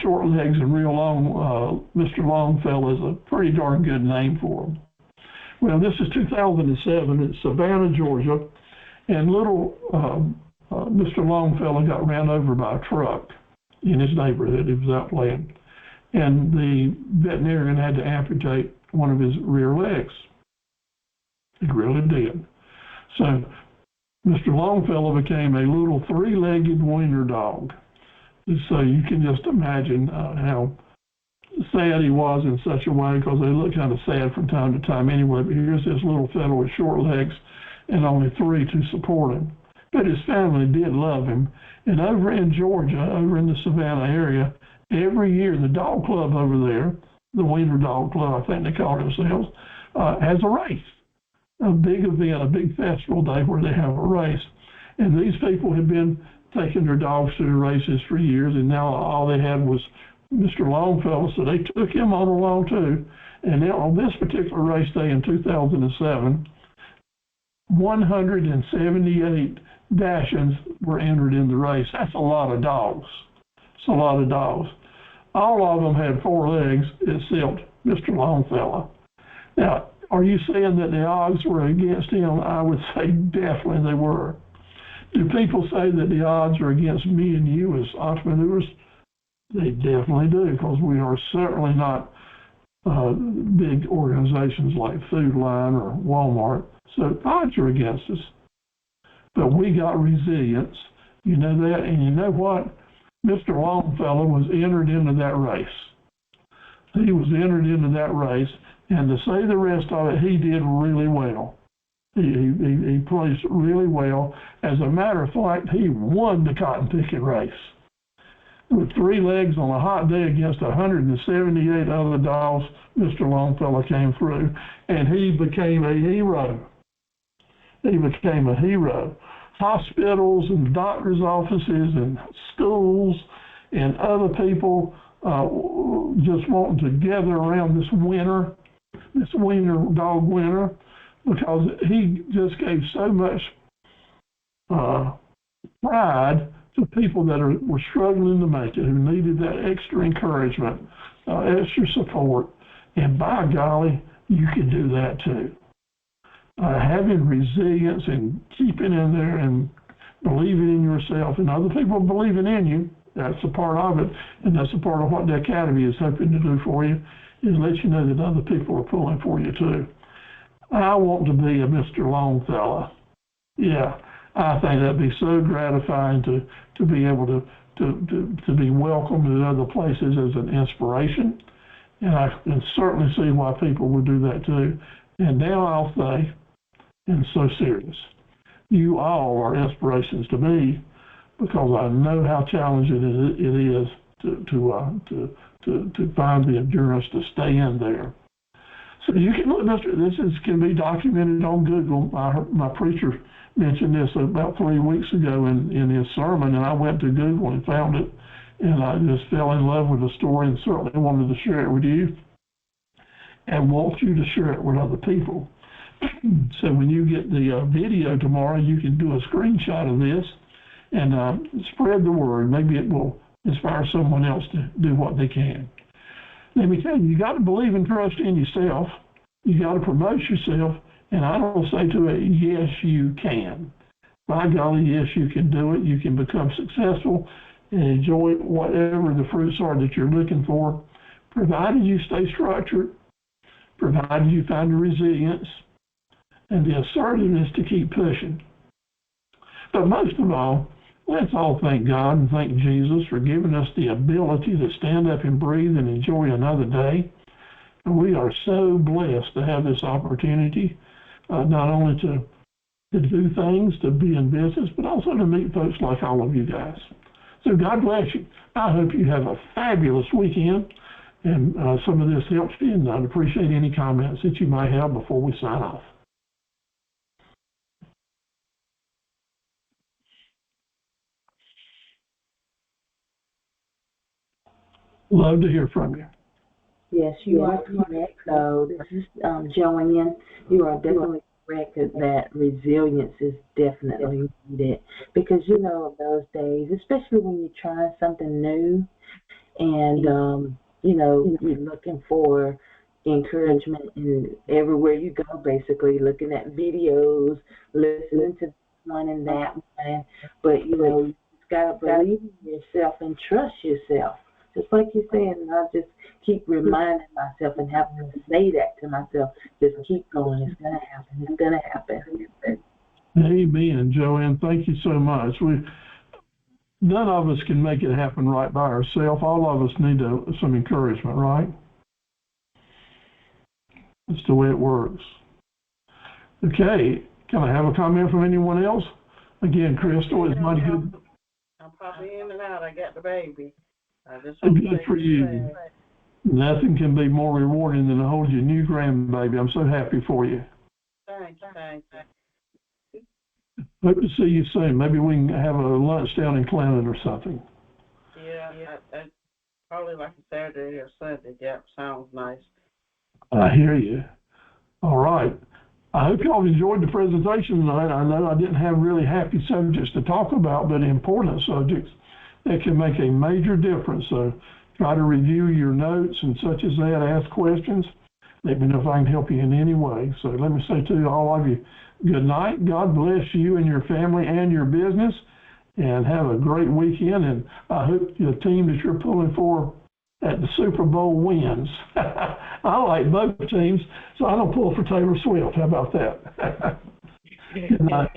S1: short legs and real long, Mr. Longfellow is a pretty darn good name for him. Well, this is 2007 in Savannah, Georgia, and little Mr. Longfellow got ran over by a truck in his neighborhood. He was out playing, and the veterinarian had to amputate one of his rear legs. He really did. So Mr. Longfellow became a little three-legged wiener dog. So you can just imagine how sad he was in such a way, because they look kind of sad from time to time anyway. But here's this little fellow with short legs and only three to support him. But his family did love him. And over in Georgia, over in the Savannah area, every year the dog club over there, the Wiener Dog Club, I think they call themselves, has a race, a big event, a big festival day where they have a race. And these people had been taking their dogs to the races for years, and now all they had was Mr. Longfellow, so they took him on along too. And now on this particular race day in 2007, 178 Dachshunds were entered in the race. That's a lot of dogs. It's a lot of dogs. All of them had four legs except Mr. Longfellow. Now, are you saying that the odds were against him? I would say definitely they were. Do people say that the odds are against me and you as entrepreneurs? They definitely do, because we are certainly not big organizations like Food Line or Walmart. So odds are against us. But we got resilience. You know that, and you know what? Mr. Longfellow was entered into that race. He was entered into that race, and to say the rest of it, he did really well. He placed really well. As a matter of fact, he won the cotton picking race. With 3 legs on a hot day against 178 other dogs, Mr. Longfellow came through, and he became a hero. He became a hero. Hospitals and doctors' offices and schools and other people just wanting to gather around this dog winner, because he just gave so much pride to people that were struggling to make it, who needed that extra encouragement, extra support. And by golly, you can do that too. Having resilience and keeping in there and believing in yourself and other people believing in you, that's a part of it, and that's a part of what the Academy is hoping to do for you, is let you know that other people are pulling for you too. I want to be a Mr. Longfellow. Yeah, I think that'd be so gratifying to be able to be welcomed in other places as an inspiration, and I can certainly see why people would do that too. And now I'll say, and so serious, you all are inspirations to me, because I know how challenging it is to find the endurance to stay in there. So you can look, can be documented on Google. My preacher mentioned this about 3 weeks ago in his sermon, and I went to Google and found it, and I just fell in love with the story and certainly wanted to share it with you and want you to share it with other people. So when you get the video tomorrow, you can do a screenshot of this and spread the word. Maybe it will inspire someone else to do what they can. Let me tell you, you got to believe and trust in yourself. You got to promote yourself. And I don't say to it, yes, you can. By golly, yes, you can do it. You can become successful and enjoy whatever the fruits are that you're looking for, provided you stay structured, provided you find the resilience and the assertiveness to keep pushing. But most of all, let's all thank God and thank Jesus for giving us the ability to stand up and breathe and enjoy another day. And we are so blessed to have this opportunity, not only to do things, to be in business, but also to meet folks like all of you guys. So God bless you. I hope you have a fabulous weekend, and some of this helps you, and I'd appreciate any comments that you might have before we sign off. Love to hear from you.
S2: Yes, you are correct. So this is Joanne. You are definitely correct that resilience is definitely needed, because you know of those days, especially when you're trying something new and you know, you're looking for encouragement and everywhere you go, basically looking at videos, listening to one and that one, but you know, you just gotta believe in yourself and trust yourself. Just like you said, and I just keep reminding myself and having to say that to myself, just keep going, it's going to happen, it's going to happen.
S1: Amen, Joanne. Thank you so much. None of us can make it happen right by ourselves. All of us need some encouragement, right? That's the way it works. Okay, can I have a comment from anyone else? Again, Crystal, it's mighty good.
S3: I'm probably in and out. I got the baby.
S1: Good for you. Nothing can be more rewarding than to hold your new grandbaby. I'm so happy for you.
S3: Thank you.
S1: Hope to see you soon. Maybe we can have a lunch down in Clinton or something.
S3: Yeah, probably like a Saturday or Sunday. Yeah, sounds nice.
S1: I hear you. All right. I hope y'all enjoyed the presentation tonight. I know I didn't have really happy subjects to talk about, but important subjects that can make a major difference. So try to review your notes and such as that, ask questions. Let me know if I can help you in any way. So let me say to all of you, good night. God bless you and your family and your business, and have a great weekend. And I hope the team that you're pulling for at the Super Bowl wins. I like both teams, so I don't pull for Taylor Swift. How about that? Good night.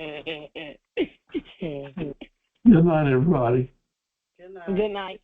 S1: Good night, everybody.
S3: Good night.
S4: Good night.